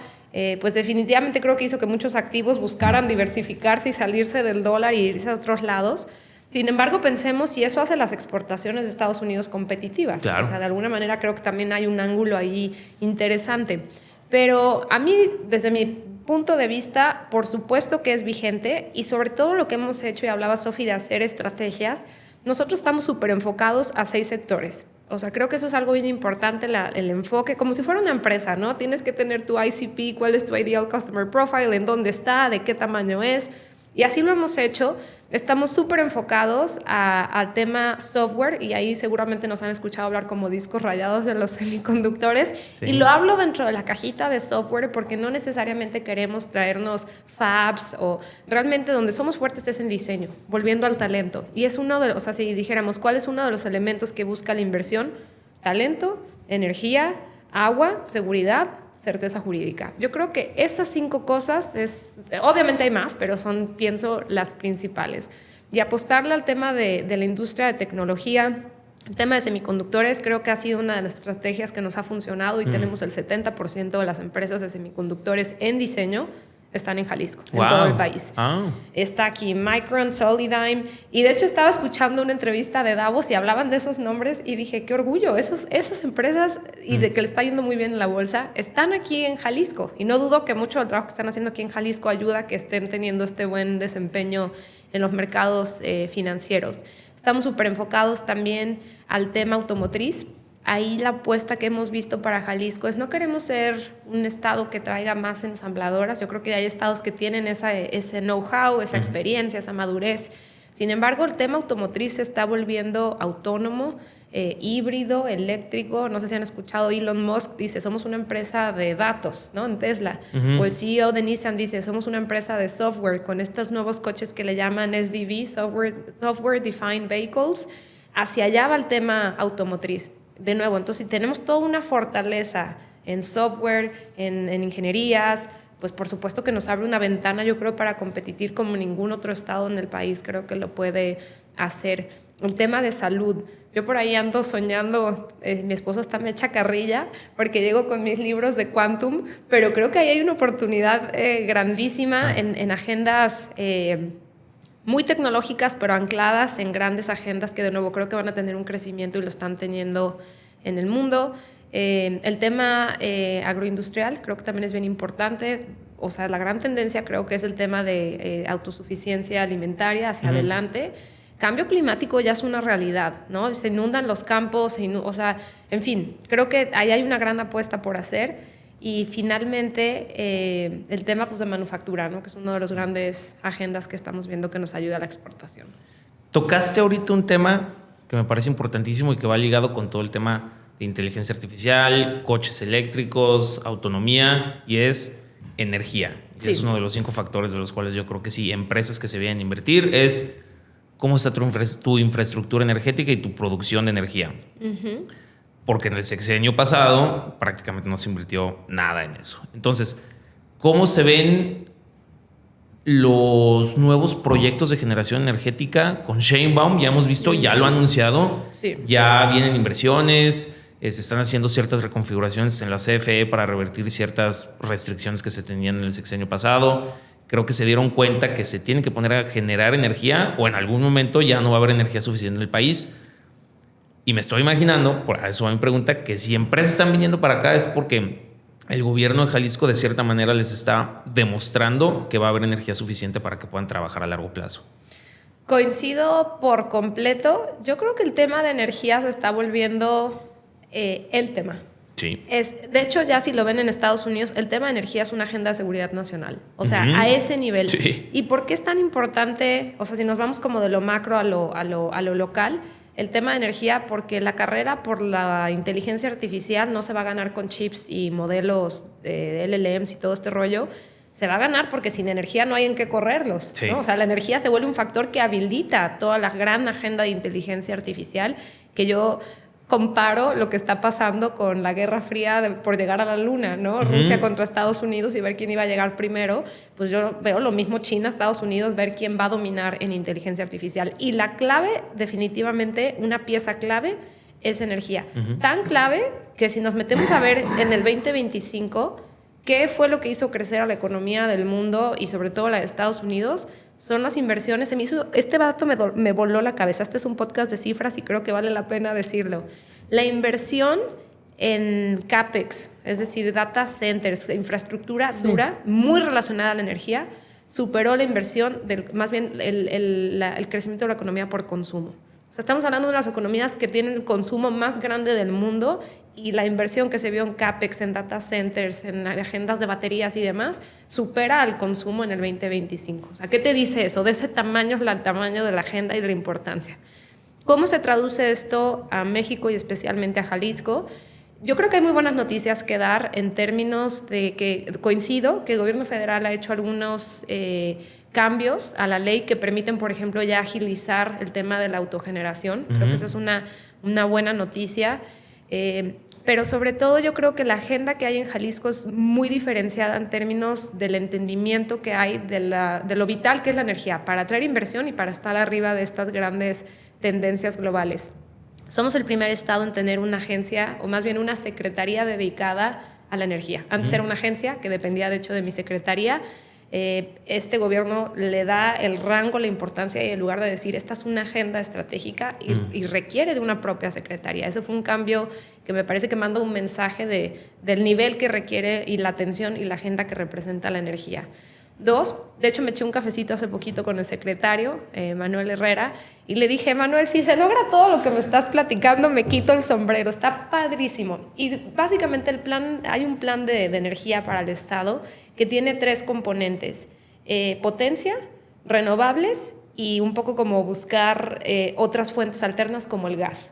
pues definitivamente creo que hizo que muchos activos buscaran diversificarse y salirse del dólar y irse a otros lados. Sin embargo, pensemos si eso hace las exportaciones de Estados Unidos competitivas. Claro. O sea, de alguna manera creo que también hay un ángulo ahí interesante. Pero a mí, desde mi punto de vista, por supuesto que es vigente y sobre todo lo que hemos hecho, y hablaba Sofi de hacer estrategias, nosotros estamos súper enfocados a 6 sectores. O sea, creo que eso es algo bien importante, el enfoque, como si fuera una empresa, ¿no? Tienes que tener tu ICP, cuál es tu Ideal Customer Profile, en dónde está, de qué tamaño es. Y así lo hemos hecho. Estamos súper enfocados al tema software y ahí seguramente nos han escuchado hablar como discos rayados de los semiconductores. Sí. Y lo hablo dentro de la cajita de software porque no necesariamente queremos traernos fabs o realmente donde somos fuertes es en diseño, volviendo al talento. Y es uno de los, o sea, si dijéramos, ¿cuál es uno de los elementos que busca la inversión? Talento, energía, agua, seguridad, certeza jurídica. Yo creo que esas 5 cosas obviamente hay más, pero son, pienso, las principales. Y apostarle al tema de la industria de tecnología, el tema de semiconductores, creo que ha sido una de las estrategias que nos ha funcionado y tenemos el 70% de las empresas de semiconductores en diseño están en Jalisco, en todo el país. Está aquí Micron, Solidigm, y de hecho estaba escuchando una entrevista de Davos y hablaban de esos nombres y dije, qué orgullo, esas empresas y de que le está yendo muy bien en la bolsa, están aquí en Jalisco y no dudo que mucho del trabajo que están haciendo aquí en Jalisco ayuda a que estén teniendo este buen desempeño en los mercados financieros. Estamos súper enfocados también al tema automotriz. Ahí la apuesta que hemos visto para Jalisco es no queremos ser un estado que traiga más ensambladoras. Yo creo que hay estados que tienen ese know-how, esa experiencia, esa madurez. Sin embargo, el tema automotriz se está volviendo autónomo, híbrido, eléctrico. No sé si han escuchado, Elon Musk dice, somos una empresa de datos, ¿no? En Tesla. O el CEO de Nissan dice, somos una empresa de software con estos nuevos coches que le llaman SDV, Software Defined Vehicles. Hacia allá va el tema automotriz. De nuevo, entonces si tenemos toda una fortaleza en software, en ingenierías, pues por supuesto que nos abre una ventana, yo creo, para competir como ningún otro estado en el país, creo que lo puede hacer. El tema de salud, yo por ahí ando soñando, mi esposo está me echa carrilla porque llego con mis libros de Quantum, pero creo que ahí hay una oportunidad grandísima en agendas muy tecnológicas, pero ancladas en grandes agendas que de nuevo creo que van a tener un crecimiento y lo están teniendo en el mundo. El tema agroindustrial creo que también es bien importante. O sea, la gran tendencia creo que es el tema de autosuficiencia alimentaria hacia adelante. Cambio climático ya es una realidad, ¿no? Se inundan los campos, o sea, en fin, creo que ahí hay una gran apuesta por hacer. Y finalmente, el tema pues, de manufactura, ¿no? Que es uno de los grandes agendas que estamos viendo que nos ayuda a la exportación. Tocaste ahorita un tema que me parece importantísimo y que va ligado con todo el tema de inteligencia artificial, coches eléctricos, autonomía, y es energía. Sí. Es uno de los 5 factores de los cuales yo creo que sí, empresas que se vienen a invertir, es cómo está tu infraestructura energética y tu producción de energía. Porque en el sexenio pasado prácticamente no se invirtió nada en eso. Entonces, ¿cómo se ven los nuevos proyectos de generación energética con Sheinbaum? Ya hemos visto, ya lo ha anunciado, sí. Ya vienen inversiones, se están haciendo ciertas reconfiguraciones en la CFE para revertir ciertas restricciones que se tenían en el sexenio pasado. Creo que se dieron cuenta que se tienen que poner a generar energía o en algún momento ya no va a haber energía suficiente en el país. Y me estoy imaginando, por eso me pregunta, que si empresas están viniendo para acá es porque el gobierno de Jalisco de cierta manera les está demostrando que va a haber energía suficiente para que puedan trabajar a largo plazo. Coincido por completo. Yo creo que el tema de energía se está volviendo el tema. Sí. De hecho, ya si lo ven en Estados Unidos, el tema de energía es una agenda de seguridad nacional. O sea, a ese nivel. Sí. ¿Y por qué es tan importante? O sea, si nos vamos como de lo macro a lo local, el tema de energía, porque la carrera por la inteligencia artificial no se va a ganar con chips y modelos de LLMs y todo este rollo. Se va a ganar porque sin energía no hay en qué correrlos, sí. ¿no? O sea, la energía se vuelve un factor que habilita toda la gran agenda de inteligencia artificial, que yo comparo lo que está pasando con la Guerra Fría por llegar a la Luna, ¿no? Rusia contra Estados Unidos y ver quién iba a llegar primero. Pues yo veo lo mismo China, Estados Unidos, ver quién va a dominar en inteligencia artificial. Y la clave, definitivamente, una pieza clave es energía. Tan clave que si nos metemos a ver en el 2025... ¿qué fue lo que hizo crecer a la economía del mundo y sobre todo la de Estados Unidos? Son las inversiones. Este dato me voló la cabeza. Este es un podcast de cifras y creo que vale la pena decirlo. La inversión en CAPEX, es decir, data centers, infraestructura dura, muy relacionada a la energía, superó la inversión, más bien el crecimiento de la economía por consumo. O sea, estamos hablando de las economías que tienen el consumo más grande del mundo y la inversión que se vio en CAPEX, en data centers, en agendas de baterías y demás, supera al consumo en el 2025. O sea, ¿qué te dice eso? De ese tamaño, el tamaño de la agenda y de la importancia. ¿Cómo se traduce esto a México y especialmente a Jalisco? Yo creo que hay muy buenas noticias que dar en términos de que coincido que el gobierno federal ha hecho algunos cambios a la ley que permiten, por ejemplo, ya agilizar el tema de la autogeneración. Creo que esa es una buena noticia. Pero sobre todo yo creo que la agenda que hay en Jalisco es muy diferenciada en términos del entendimiento que hay de lo vital que es la energía para atraer inversión y para estar arriba de estas grandes tendencias globales. Somos el primer estado en tener una agencia, o más bien una secretaría dedicada a la energía. Antes era una agencia que dependía de hecho de mi secretaría. Este gobierno le da el rango, la importancia y el lugar de decir esta es una agenda estratégica y requiere de una propia secretaría. Ese fue un cambio que me parece que manda un mensaje del nivel que requiere y la atención y la agenda que representa la energía. 2, de hecho me eché un cafecito hace poquito con el secretario, Manuel Herrera, y le dije, Manuel, si se logra todo lo que me estás platicando, me quito el sombrero, está padrísimo. Y básicamente hay un plan de energía para el Estado que tiene 3 componentes, potencia, renovables y un poco como buscar otras fuentes alternas como el gas.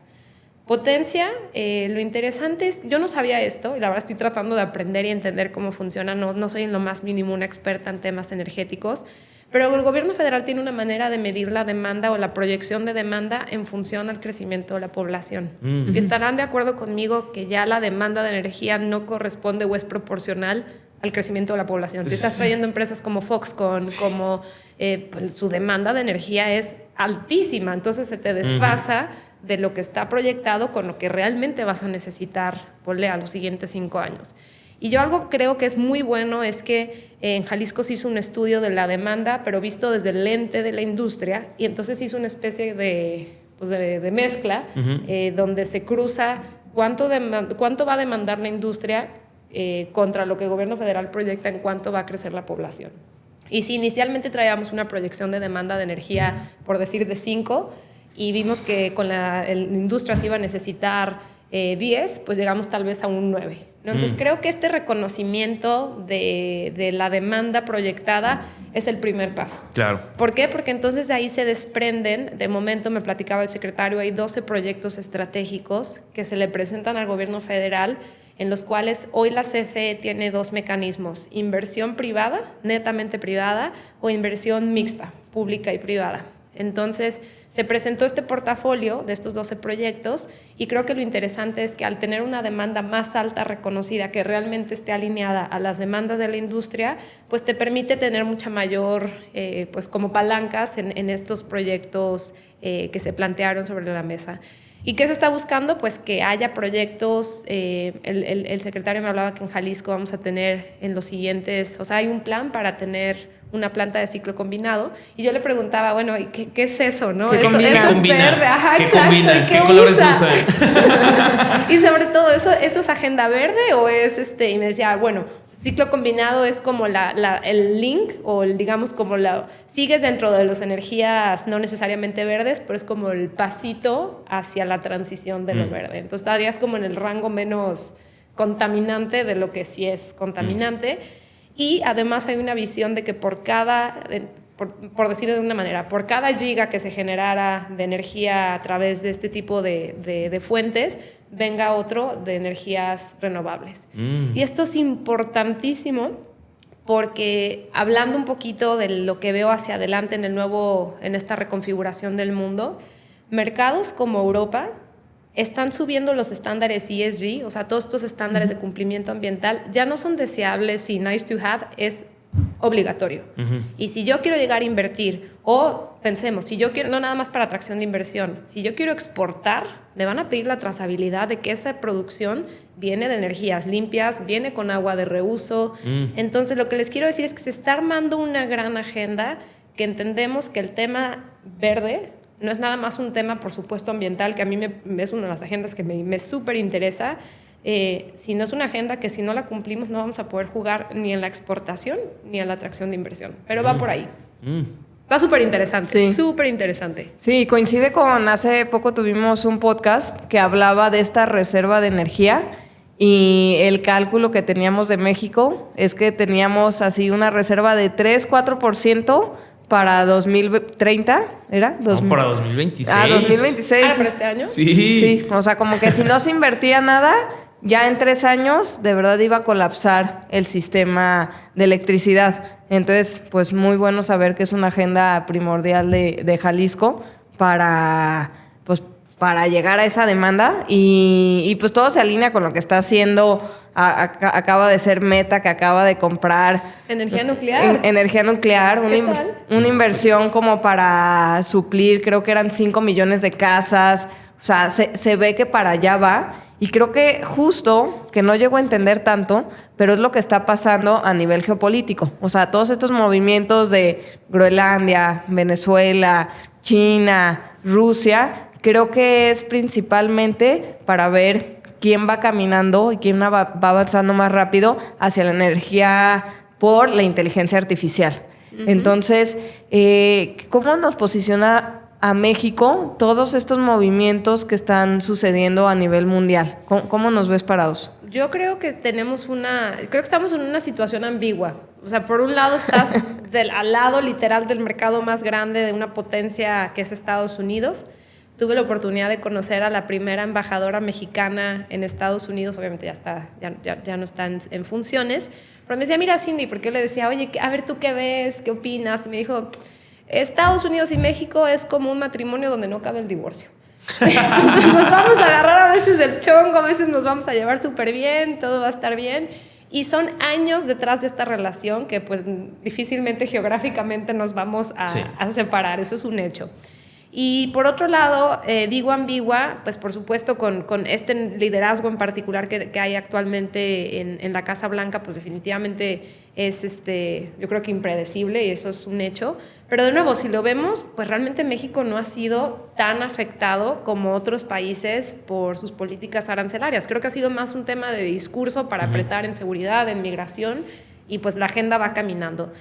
Potencia, lo interesante es, yo no sabía esto y la verdad estoy tratando de aprender y entender cómo funciona, no soy en lo más mínimo una experta en temas energéticos, pero el gobierno federal tiene una manera de medir la demanda o la proyección de demanda en función al crecimiento de la población. Y estarán de acuerdo conmigo que ya la demanda de energía no corresponde o es proporcional al crecimiento de la población. Si estás trayendo empresas como Foxconn, como pues su demanda de energía es altísima, entonces se te desfasa de lo que está proyectado con lo que realmente vas a necesitar, ponle a los siguientes 5 años. Y yo algo creo que es muy bueno es que en Jalisco se hizo un estudio de la demanda, pero visto desde el lente de la industria, y entonces se hizo una especie de mezcla donde se cruza cuánto va a demandar la industria contra lo que el gobierno federal proyecta en cuánto va a crecer la población. Y si inicialmente traíamos una proyección de demanda de energía, por decir, de 5, y vimos que con la industria se iba a necesitar 10, pues llegamos tal vez a un 9, ¿no? Entonces creo que este reconocimiento de la demanda proyectada es el primer paso. Claro. ¿Por qué? Porque entonces de ahí se desprenden, de momento me platicaba el secretario, hay 12 proyectos estratégicos que se le presentan al gobierno federal, en los cuales hoy la CFE tiene 2 mecanismos, inversión privada, netamente privada, o inversión mixta, pública y privada. Entonces, se presentó este portafolio de estos 12 proyectos y creo que lo interesante es que al tener una demanda más alta reconocida, que realmente esté alineada a las demandas de la industria, pues te permite tener mucha mayor, pues como palancas en estos proyectos que se plantearon sobre la mesa. ¿Y qué se está buscando? Pues que haya proyectos, el secretario me hablaba que en Jalisco vamos a tener en los siguientes, o sea, hay un plan para tener una planta de ciclo combinado, y yo le preguntaba, bueno, ¿qué es eso, no? ¿Qué eso combina? es verde, ajá, ¿Qué exacto, combina? ¿Qué colores usa? usa? Y sobre todo, ¿eso es agenda verde o es Y me decía, bueno, ciclo combinado es como el link digamos como sigues dentro de las energías no necesariamente verdes, pero es como el pasito hacia la transición de lo verde. Entonces estarías como en el rango menos contaminante de lo que sí es contaminante. Y además hay una visión de que por decirlo de una manera, por cada giga que se generara de energía a través de este tipo de fuentes, venga otro de energías renovables. Y esto es importantísimo porque hablando un poquito de lo que veo hacia adelante en esta reconfiguración del mundo, mercados como Europa están subiendo los estándares ESG, o sea, todos estos estándares de cumplimiento ambiental ya no son deseables y nice to have, es obligatorio. Y si yo quiero llegar a invertir, o pensemos, si yo quiero, no nada más para atracción de inversión, si yo quiero exportar, me van a pedir la trazabilidad de que esa producción viene de energías limpias, viene con agua de reuso. Entonces, lo que les quiero decir es que se está armando una gran agenda, que entendemos que el tema verde no es nada más un tema, por supuesto, ambiental, que a mí es una de las agendas que me súper interesa, sino es una agenda que si no la cumplimos no vamos a poder jugar ni en la exportación ni en la atracción de inversión. Pero va por ahí. Está súper interesante, súper interesante. Sí, coincide con hace poco tuvimos un podcast que hablaba de esta reserva de energía y el cálculo que teníamos de México es que teníamos así una reserva de 3-4% para 2030, ¿era? No, para 2026. 2026. ¿Para este año? Sí. O sea, como que si no se invertía nada, ya en 3 años de verdad iba a colapsar el sistema de electricidad. Entonces, pues muy bueno saber que es una agenda primordial de Jalisco para llegar a esa demanda y pues todo se alinea con lo que está haciendo. Acaba de ser Meta, que acaba de comprar energía nuclear. Energía nuclear, una inversión como para suplir, creo que eran 5 millones de casas. O sea, se ve que para allá va. Y creo que justo, que no llego a entender tanto, pero es lo que está pasando a nivel geopolítico. O sea, todos estos movimientos de Groenlandia, Venezuela, China, Rusia, creo que es principalmente para ver quién va caminando y quién va avanzando más rápido hacia la energía por la inteligencia artificial. Entonces, ¿cómo nos posiciona a México todos estos movimientos que están sucediendo a nivel mundial? ¿Cómo nos ves parados? Yo creo que estamos en una situación ambigua. O sea, por un lado estás al lado literal del mercado más grande de una potencia que es Estados Unidos. Tuve la oportunidad de conocer a la primera embajadora mexicana en Estados Unidos. Obviamente ya no está en funciones. Pero me decía, mira, Cindy, porque yo le decía, oye, a ver, ¿tú qué ves? ¿Qué opinas? Y me dijo, Estados Unidos y México es como un matrimonio donde no cabe el divorcio. Nos vamos a agarrar a veces del chongo, a veces nos vamos a llevar súper bien, todo va a estar bien. Y son años detrás de esta relación que pues difícilmente geográficamente nos vamos a separar. Eso es un hecho. Y por otro lado, digo ambigua, pues por supuesto con este liderazgo en particular que hay actualmente en la Casa Blanca, pues definitivamente es yo creo que impredecible y eso es un hecho. Pero de nuevo, si lo vemos, pues realmente México no ha sido tan afectado como otros países por sus políticas arancelarias. Creo que ha sido más un tema de discurso para apretar en seguridad, en migración, y pues la agenda va caminando.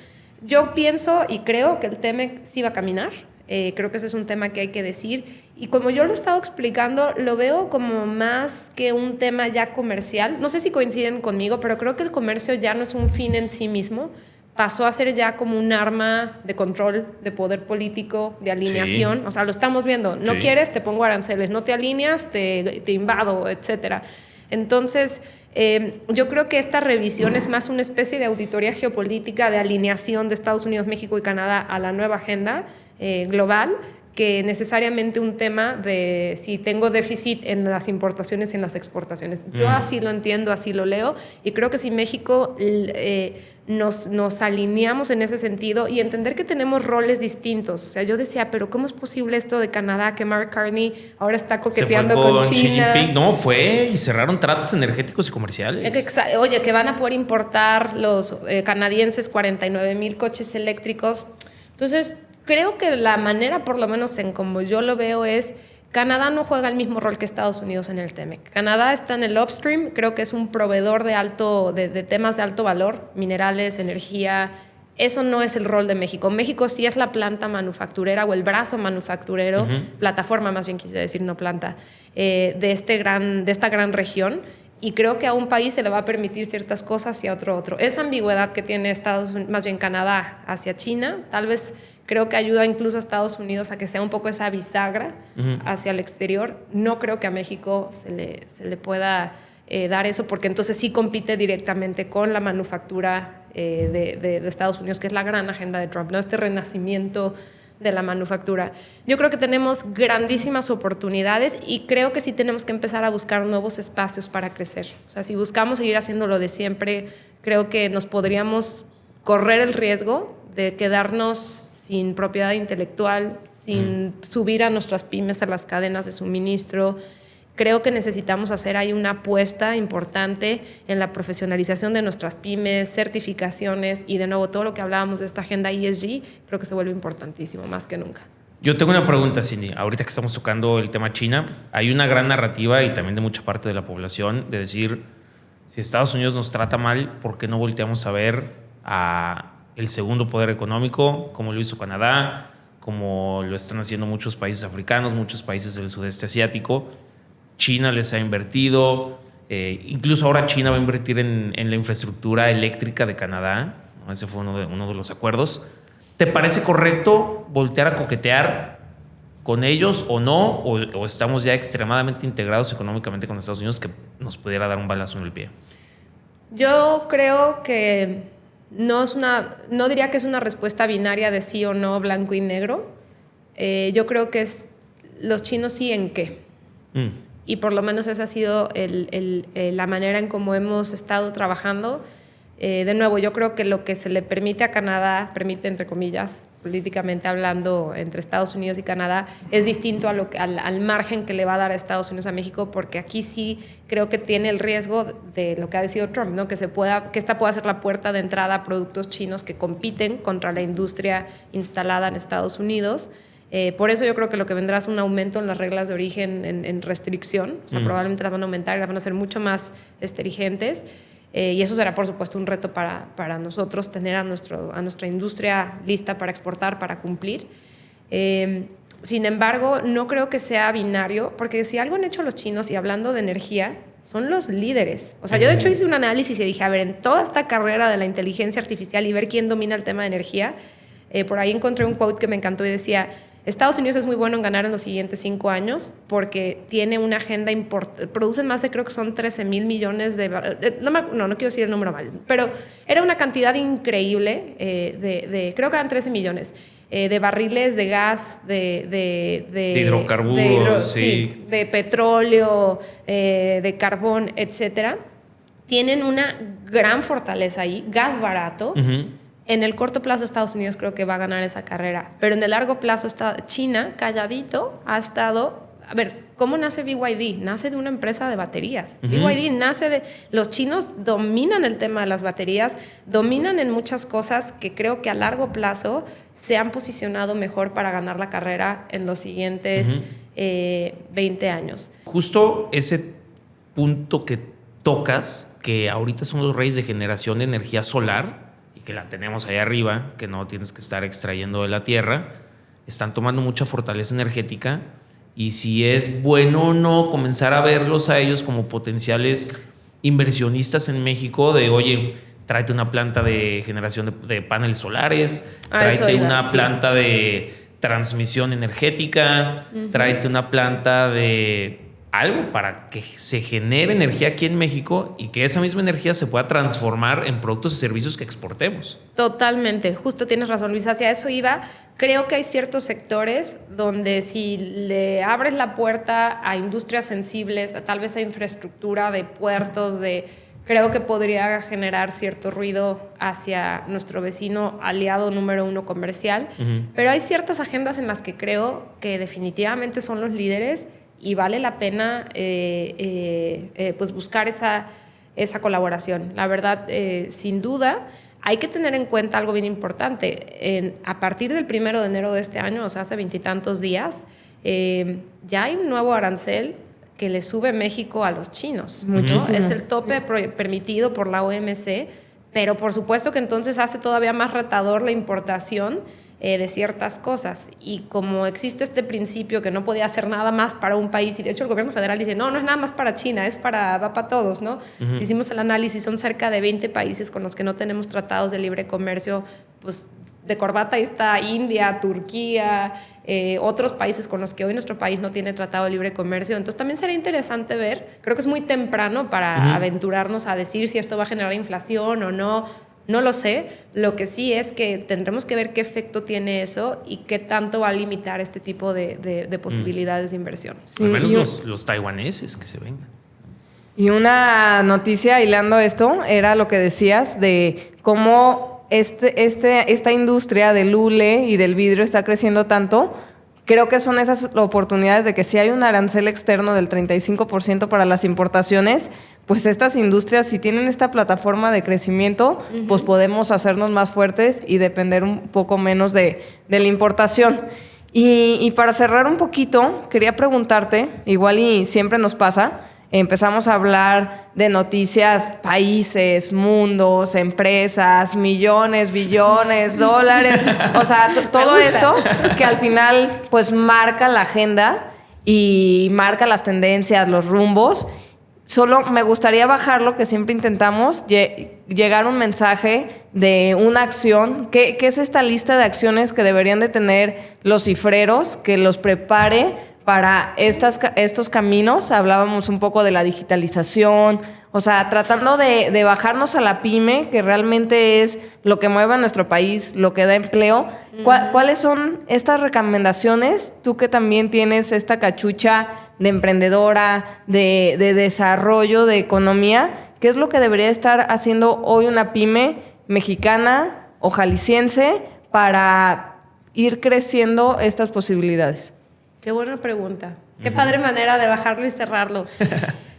Yo pienso y creo que el TEMEC sí va a caminar. Creo que ese es un tema que hay que decir. Y como yo lo he estado explicando, lo veo como más que un tema ya comercial. No sé si coinciden conmigo, pero creo que el comercio ya no es un fin en sí mismo. Pasó a ser ya como un arma de control, de poder político, de alineación. Sí. O sea, lo estamos viendo. No quieres, te pongo aranceles. No te alineas, te invado, etcétera. Entonces, yo creo que esta revisión es más una especie de auditoría geopolítica de alineación de Estados Unidos, México y Canadá a la nueva agenda global, que necesariamente un tema de si tengo déficit en las importaciones y en las exportaciones. Yo así lo entiendo, así lo leo, y creo que si México nos alineamos en ese sentido y entender que tenemos roles distintos. O sea, yo decía, pero ¿cómo es posible esto de Canadá, que Mark Carney ahora está coqueteando con China? No, fue y cerraron tratos energéticos y comerciales. Oye, que van a poder importar los canadienses 49,000 coches eléctricos. Entonces, creo que la manera, por lo menos en como yo lo veo, es Canadá no juega el mismo rol que Estados Unidos en el TEMEC. Canadá está en el upstream, creo que es un proveedor de temas de alto valor, minerales, energía. Eso no es el rol de México. México sí es la planta manufacturera o el brazo manufacturero, plataforma más bien quise decir, no planta, de esta gran región. Y creo que a un país se le va a permitir ciertas cosas y a otro. Esa ambigüedad que tiene más bien Canadá hacia China, tal vez creo que ayuda incluso a Estados Unidos a que sea un poco esa bisagra hacia el exterior. No creo que a México se le pueda dar eso, porque entonces sí compite directamente con la manufactura de Estados Unidos, que es la gran agenda de Trump, ¿no? Este renacimiento de la manufactura. Yo creo que tenemos grandísimas oportunidades y creo que sí tenemos que empezar a buscar nuevos espacios para crecer. O sea, si buscamos seguir haciendo lo de siempre, creo que nos podríamos correr el riesgo de quedarnos sin propiedad intelectual, sin subir a nuestras pymes a las cadenas de suministro. Creo que necesitamos hacer ahí una apuesta importante en la profesionalización de nuestras pymes, certificaciones y de nuevo todo lo que hablábamos de esta agenda ESG, creo que se vuelve importantísimo más que nunca. Yo tengo una pregunta, Cindy. Ahorita que estamos tocando el tema China, hay una gran narrativa y también de mucha parte de la población de decir, si Estados Unidos nos trata mal, ¿por qué no volteamos a ver a el segundo poder económico, como lo hizo Canadá, como lo están haciendo muchos países africanos, muchos países del sudeste asiático? China les ha invertido, incluso ahora China va a invertir en la infraestructura eléctrica de Canadá. Ese fue uno de los acuerdos. ¿Te parece correcto voltear a coquetear con ellos o no? ¿O estamos ya extremadamente integrados económicamente con Estados Unidos que nos pudiera dar un balazo en el pie? Yo creo que no diría que es una respuesta binaria de sí o no, blanco y negro. Yo creo que es los chinos sí en qué. Y por lo menos esa ha sido la manera en cómo hemos estado trabajando. De nuevo, yo creo que lo que se le permite a Canadá, permite entre comillas, políticamente hablando, entre Estados Unidos y Canadá, es distinto al margen que le va a dar a Estados Unidos a México, porque aquí sí creo que tiene el riesgo de lo que ha decidido Trump, ¿no? Que esta pueda ser la puerta de entrada a productos chinos que compiten contra la industria instalada en Estados Unidos. Por eso yo creo que lo que vendrá es un aumento en las reglas de origen en restricción. O sea, probablemente las van a aumentar y las van a hacer mucho más restringentes. Y eso será, por supuesto, un reto para nosotros, tener a nuestra industria lista para exportar, para cumplir. Sin embargo, no creo que sea binario, porque si algo han hecho los chinos, y hablando de energía, son los líderes. O sea, yo de hecho hice un análisis y dije, a ver, en toda esta carrera de la inteligencia artificial y ver quién domina el tema de energía, por ahí encontré un quote que me encantó y decía, Estados Unidos es muy bueno en ganar en los siguientes 5 años porque tiene una agenda importante. Producen más de, creo que son 13,000 millones de... No quiero decir el número mal, pero era una cantidad increíble creo que eran 13 millones de barriles de gas, de hidrocarburos, sí, de petróleo, de carbón, etcétera. Tienen una gran fortaleza ahí, gas barato. En el corto plazo Estados Unidos creo que va a ganar esa carrera, pero en el largo plazo China, calladito, ha estado... A ver, ¿cómo nace BYD? Nace de una empresa de baterías. BYD nace de... Los chinos dominan el tema de las baterías, dominan en muchas cosas que creo que a largo plazo se han posicionado mejor para ganar la carrera en los siguientes 20 años. Justo ese punto que tocas, que ahorita son los reyes de generación de energía solar, que la tenemos ahí arriba, que no tienes que estar extrayendo de la tierra, están tomando mucha fortaleza energética, y si es bueno o no comenzar a verlos a ellos como potenciales inversionistas en México, de oye, tráete una planta de generación de paneles solares, tráete una planta de transmisión energética, tráete una planta de algo para que se genere energía aquí en México y que esa misma energía se pueda transformar en productos y servicios que exportemos. Totalmente, justo tienes razón, Luis, hacia eso iba. Creo que hay ciertos sectores donde si le abres la puerta a industrias sensibles, tal vez a infraestructura de puertos, creo que podría generar cierto ruido hacia nuestro vecino aliado número 1 comercial. Pero hay ciertas agendas en las que creo que definitivamente son los líderes y vale la pena pues buscar esa colaboración. La verdad, sin duda, hay que tener en cuenta algo bien importante. A partir del 1 de enero de este año, o sea, hace 20 y tantos días, ya hay un nuevo arancel que le sube México a los chinos. Muchísimo. ¿No? Es el tope permitido por la OMC, pero por supuesto que entonces hace todavía más retador la importación de ciertas cosas. Y como existe este principio que no podía hacer nada más para un país, y de hecho el gobierno federal dice, no es nada más para China, va para todos, ¿no? Hicimos el análisis, son cerca de 20 países con los que no tenemos tratados de libre comercio, pues de corbata ahí está India, Turquía, otros países con los que hoy nuestro país no tiene tratado de libre comercio. Entonces también será interesante ver, creo que es muy temprano para aventurarnos a decir si esto va a generar inflación o no. No lo sé, lo que sí es que tendremos que ver qué efecto tiene eso y qué tanto va a limitar este tipo de posibilidades de inversión. Sí, al menos los taiwaneses que se vengan. Y una noticia hilando esto era lo que decías de cómo esta industria del hule y del vidrio está creciendo tanto. Creo que son esas oportunidades de que si hay un arancel externo del 35% para las importaciones, pues estas industrias, si tienen esta plataforma de crecimiento, pues podemos hacernos más fuertes y depender un poco menos de la importación. Y para cerrar un poquito, quería preguntarte, igual y siempre nos pasa, empezamos a hablar de noticias, países, mundos, empresas, millones, billones, dólares, o sea, todo esto que al final pues marca la agenda y marca las tendencias, los rumbos. Solo me gustaría bajarlo, que siempre intentamos llegar a un mensaje de una acción. ¿Qué es esta lista de acciones que deberían de tener los cifreros, que los prepare para estos caminos? Hablábamos un poco de la digitalización, o sea, tratando de bajarnos a la pyme, que realmente es lo que mueve a nuestro país, lo que da empleo. ¿Cuáles son estas recomendaciones? Tú que también tienes esta cachucha de emprendedora, de desarrollo, de economía, ¿qué es lo que debería estar haciendo hoy una pyme mexicana o jalisciense para ir creciendo estas posibilidades? Qué buena pregunta. Qué padre manera de bajarlo y cerrarlo.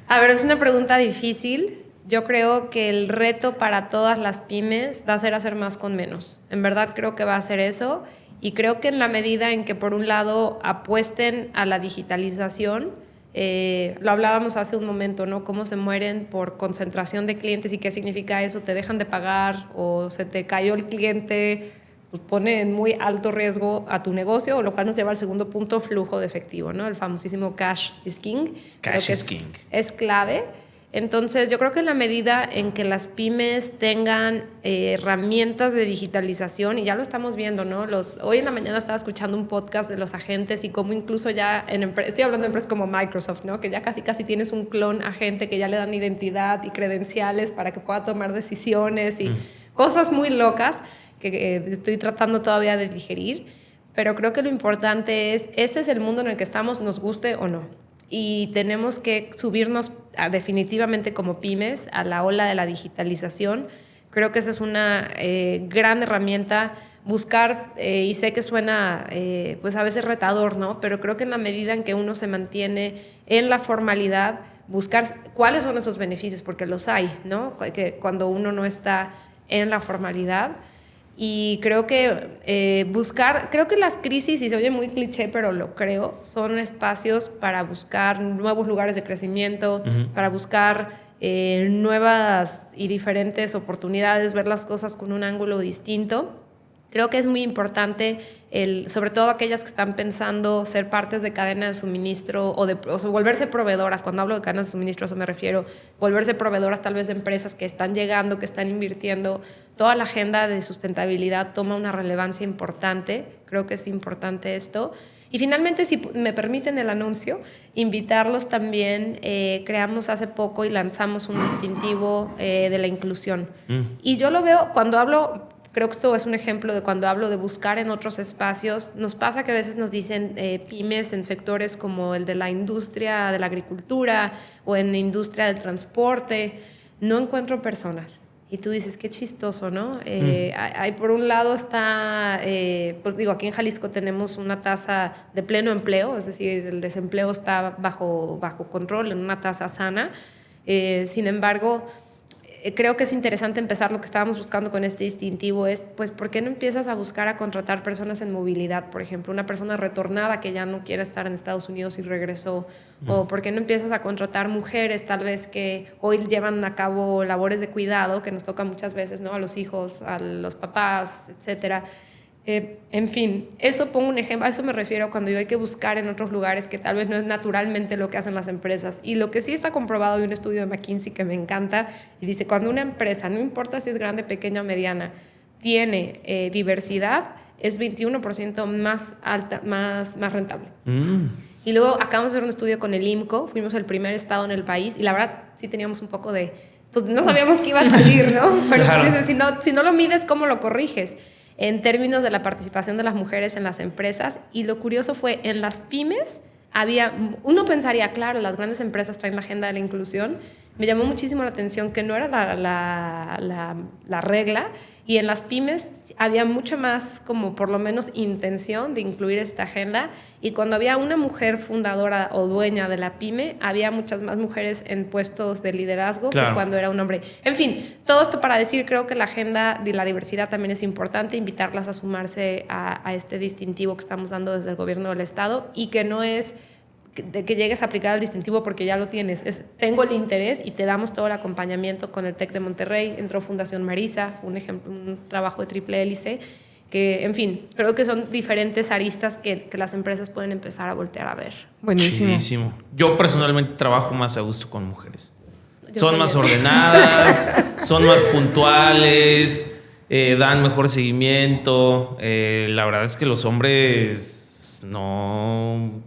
A ver, es una pregunta difícil. Yo creo que el reto para todas las pymes va a ser hacer más con menos. En verdad creo que va a ser eso. Y creo que en la medida en que, por un lado, apuesten a la digitalización, lo hablábamos hace un momento, ¿no? Cómo se mueren por concentración de clientes y qué significa eso. Te dejan de pagar o se te cayó el cliente, pues pone en muy alto riesgo a tu negocio, lo cual nos lleva al segundo punto, flujo de efectivo, ¿no? El famosísimo cash is king. Cash is king. Es clave. Entonces, yo creo que en la medida en que las pymes tengan herramientas de digitalización, y ya lo estamos viendo, ¿no? Hoy en la mañana estaba escuchando un podcast de los agentes y cómo incluso ya estoy hablando de empresas como Microsoft, ¿no? Que ya casi tienes un clon agente que ya le dan identidad y credenciales para que pueda tomar decisiones y cosas muy locas que estoy tratando todavía de digerir. Pero creo que lo importante ese es el mundo en el que estamos, nos guste o no. Y tenemos que subirnos definitivamente como pymes a la ola de la digitalización. Creo que esa es una gran herramienta. Buscar, y sé que suena pues a veces retador, ¿no? Pero creo que en la medida en que uno se mantiene en la formalidad, buscar cuáles son esos beneficios, porque los hay, ¿no? Que cuando uno no está en la formalidad. Y creo que creo que las crisis, y se oye muy cliché, pero lo creo, son espacios para buscar nuevos lugares de crecimiento, para buscar nuevas y diferentes oportunidades, ver las cosas con un ángulo distinto. Creo que es muy importante, sobre todo aquellas que están pensando ser partes de cadena de suministro o sea, volverse proveedoras. Cuando hablo de cadena de suministro, a eso me refiero, volverse proveedoras tal vez de empresas que están llegando, que están invirtiendo. Toda la agenda de sustentabilidad toma una relevancia importante. Creo que es importante esto. Y finalmente, si me permiten el anuncio, invitarlos también. Creamos hace poco y lanzamos un distintivo de la inclusión. Y yo lo veo cuando hablo. Creo que esto es un ejemplo de cuando hablo de buscar en otros espacios. Nos pasa que a veces nos dicen pymes en sectores como el de la industria de la agricultura o en la industria del transporte. No encuentro personas. Y tú dices, qué chistoso, ¿no? Hay, por un lado está, pues digo, aquí en Jalisco tenemos una tasa de pleno empleo, es decir, el desempleo está bajo control, en una tasa sana. Sin embargo, creo que es interesante empezar lo que estábamos buscando con este distintivo es, pues, ¿por qué no empiezas a buscar a contratar personas en movilidad? Por ejemplo, una persona retornada que ya no quiere estar en Estados Unidos y regresó. O ¿por qué no empiezas a contratar mujeres tal vez que hoy llevan a cabo labores de cuidado que nos toca muchas veces, ¿no? A los hijos, a los papás, etcétera. En fin, eso pongo un ejemplo, a eso me refiero cuando yo hay que buscar en otros lugares que tal vez no es naturalmente lo que hacen las empresas. Y lo que sí está comprobado de un estudio de McKinsey que me encanta, y dice, cuando una empresa, no importa si es grande, pequeña o mediana, tiene diversidad, es 21% más alta, más rentable. Y luego acabamos de hacer un estudio con el IMCO, fuimos el primer estado en el país, y la verdad sí teníamos un poco de, pues no sabíamos que iba a salir, ¿no? Pero claro. Pues, si no lo mides, ¿cómo lo corriges? En términos de la participación de las mujeres en las empresas. Y lo curioso fue, en las pymes uno pensaría, claro, las grandes empresas traen la agenda de la inclusión. Me llamó muchísimo la atención que no era la regla, y en las pymes había mucho más, como por lo menos, intención de incluir esta agenda, y cuando había una mujer fundadora o dueña de la pyme, había muchas más mujeres en puestos de liderazgo que cuando era un hombre. En fin, todo esto para decir, creo que la agenda de la diversidad también es importante, invitarlas a sumarse a este distintivo que estamos dando desde el gobierno del estado, y que no es de que llegues a aplicar el distintivo porque ya lo tienes. Tengo el interés y te damos todo el acompañamiento con el TEC de Monterrey. Entró Fundación Marisa, un ejemplo, un trabajo de triple hélice, que, en fin, creo que son diferentes aristas que las empresas pueden empezar a voltear a ver. Buenísimo. Yo personalmente trabajo más a gusto con mujeres. Son más ordenadas, son más puntuales, dan mejor seguimiento. La verdad es que los hombres no...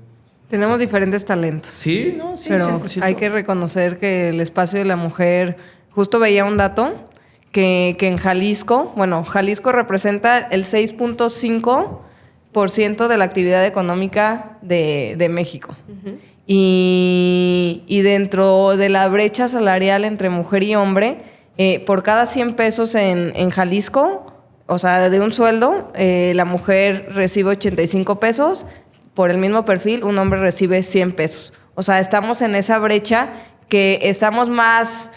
Tenemos diferentes talentos. Sí, no, sí, pero 100%. hay que reconocer que el espacio de la mujer, justo veía un dato que en Jalisco, bueno, Jalisco representa el 6.5% de la actividad económica de México. Uh-huh. Y dentro de la brecha salarial entre mujer y hombre, por cada 100 pesos en Jalisco, o sea, de un sueldo, la mujer recibe 85 pesos. Por el mismo perfil, un hombre recibe 100 pesos. O sea, estamos en esa brecha que estamos más,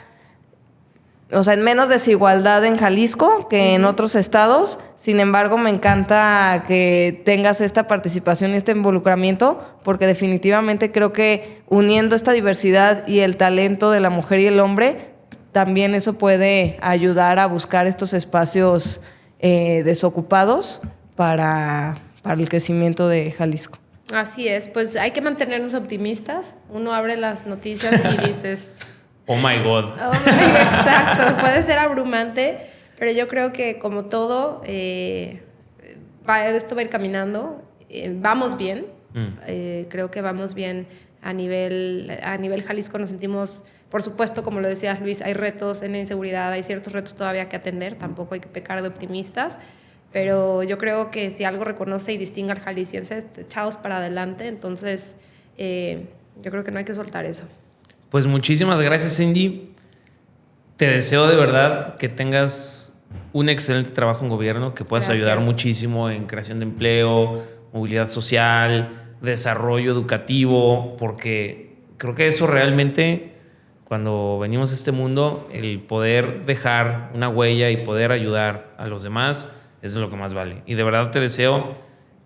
o sea, en menos desigualdad en Jalisco que en otros estados. Sin embargo, me encanta que tengas esta participación y este involucramiento, porque definitivamente creo que uniendo esta diversidad y el talento de la mujer y el hombre, también eso puede ayudar a buscar estos espacios desocupados para el crecimiento de Jalisco. Así es, pues hay que mantenernos optimistas. Uno abre las noticias y dices... Oh my God. Oh my God, exacto, puede ser abrumante, pero yo creo que como todo, esto va a ir caminando. Vamos bien, creo que vamos bien a nivel Jalisco. Nos sentimos, por supuesto, como lo decías Luis, hay retos en la inseguridad, hay ciertos retos todavía que atender, tampoco hay que pecar de optimistas. Pero yo creo que si algo reconoce y distingue al jalisciense es echados para adelante. Entonces, yo creo que no hay que soltar eso. Pues muchísimas gracias, Cindy. Te deseo de verdad que tengas un excelente trabajo en gobierno, que puedas ayudar muchísimo en creación de empleo, movilidad social, desarrollo educativo, porque creo que eso realmente, cuando venimos a este mundo, el poder dejar una huella y poder ayudar a los demás, eso es lo que más vale. Y de verdad te deseo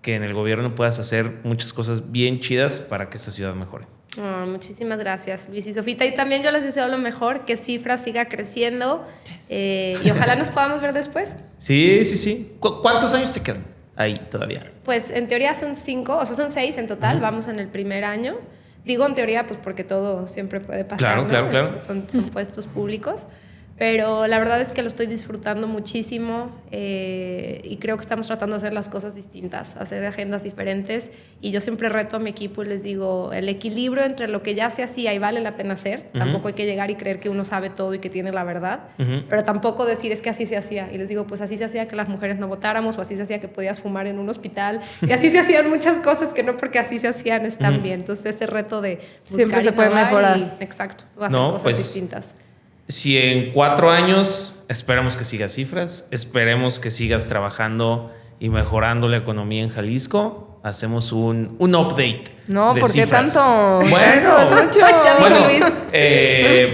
que en el gobierno puedas hacer muchas cosas bien chidas para que esta ciudad mejore. Oh, muchísimas gracias, Luis y Sofita. Y también yo les deseo lo mejor, que Cifra siga creciendo. Y ojalá nos podamos ver después. Sí. ¿Cuántos años te quedan ahí todavía? Pues en teoría son 5, o sea, son 6 en total. Vamos en el primer año. Digo en teoría, pues porque todo siempre puede pasar. Claro. Son puestos públicos. Pero la verdad es que lo estoy disfrutando muchísimo y creo que estamos tratando de hacer las cosas distintas, hacer agendas diferentes. Y yo siempre reto a mi equipo y les digo, el equilibrio entre lo que ya se hacía y vale la pena hacer. Tampoco hay que llegar y creer que uno sabe todo y que tiene la verdad, pero tampoco decir es que así se hacía. Y les digo, pues así se hacía que las mujeres no votáramos, o así se hacía que podías fumar en un hospital, y así se hacían muchas cosas que no porque así se hacían están bien. Entonces ese reto de buscar siempre se puede mejorar. Exacto, hacer cosas distintas. Si en 4 años esperamos que sigas Cifras, esperemos que sigas trabajando y mejorando la economía en Jalisco, hacemos un update. No, de ¿por qué cifras. tanto? Bueno, Es mucho. Ya dijo bueno, Luis.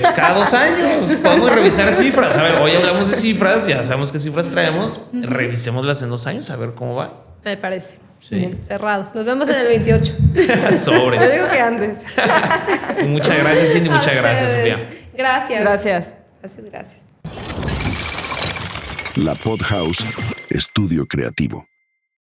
pues cada 2 años podemos revisar cifras. A ver, hoy hablamos de cifras, ya sabemos qué cifras traemos. Revisémoslas en 2 años a ver cómo va. Me parece. Sí. Cerrado. Nos vemos en el 28. Yo Sobres. digo que antes. Muchas gracias, Cindy. Muchas A gracias, ustedes. Sofía. Gracias. Gracias. Gracias. La Pod House, estudio creativo.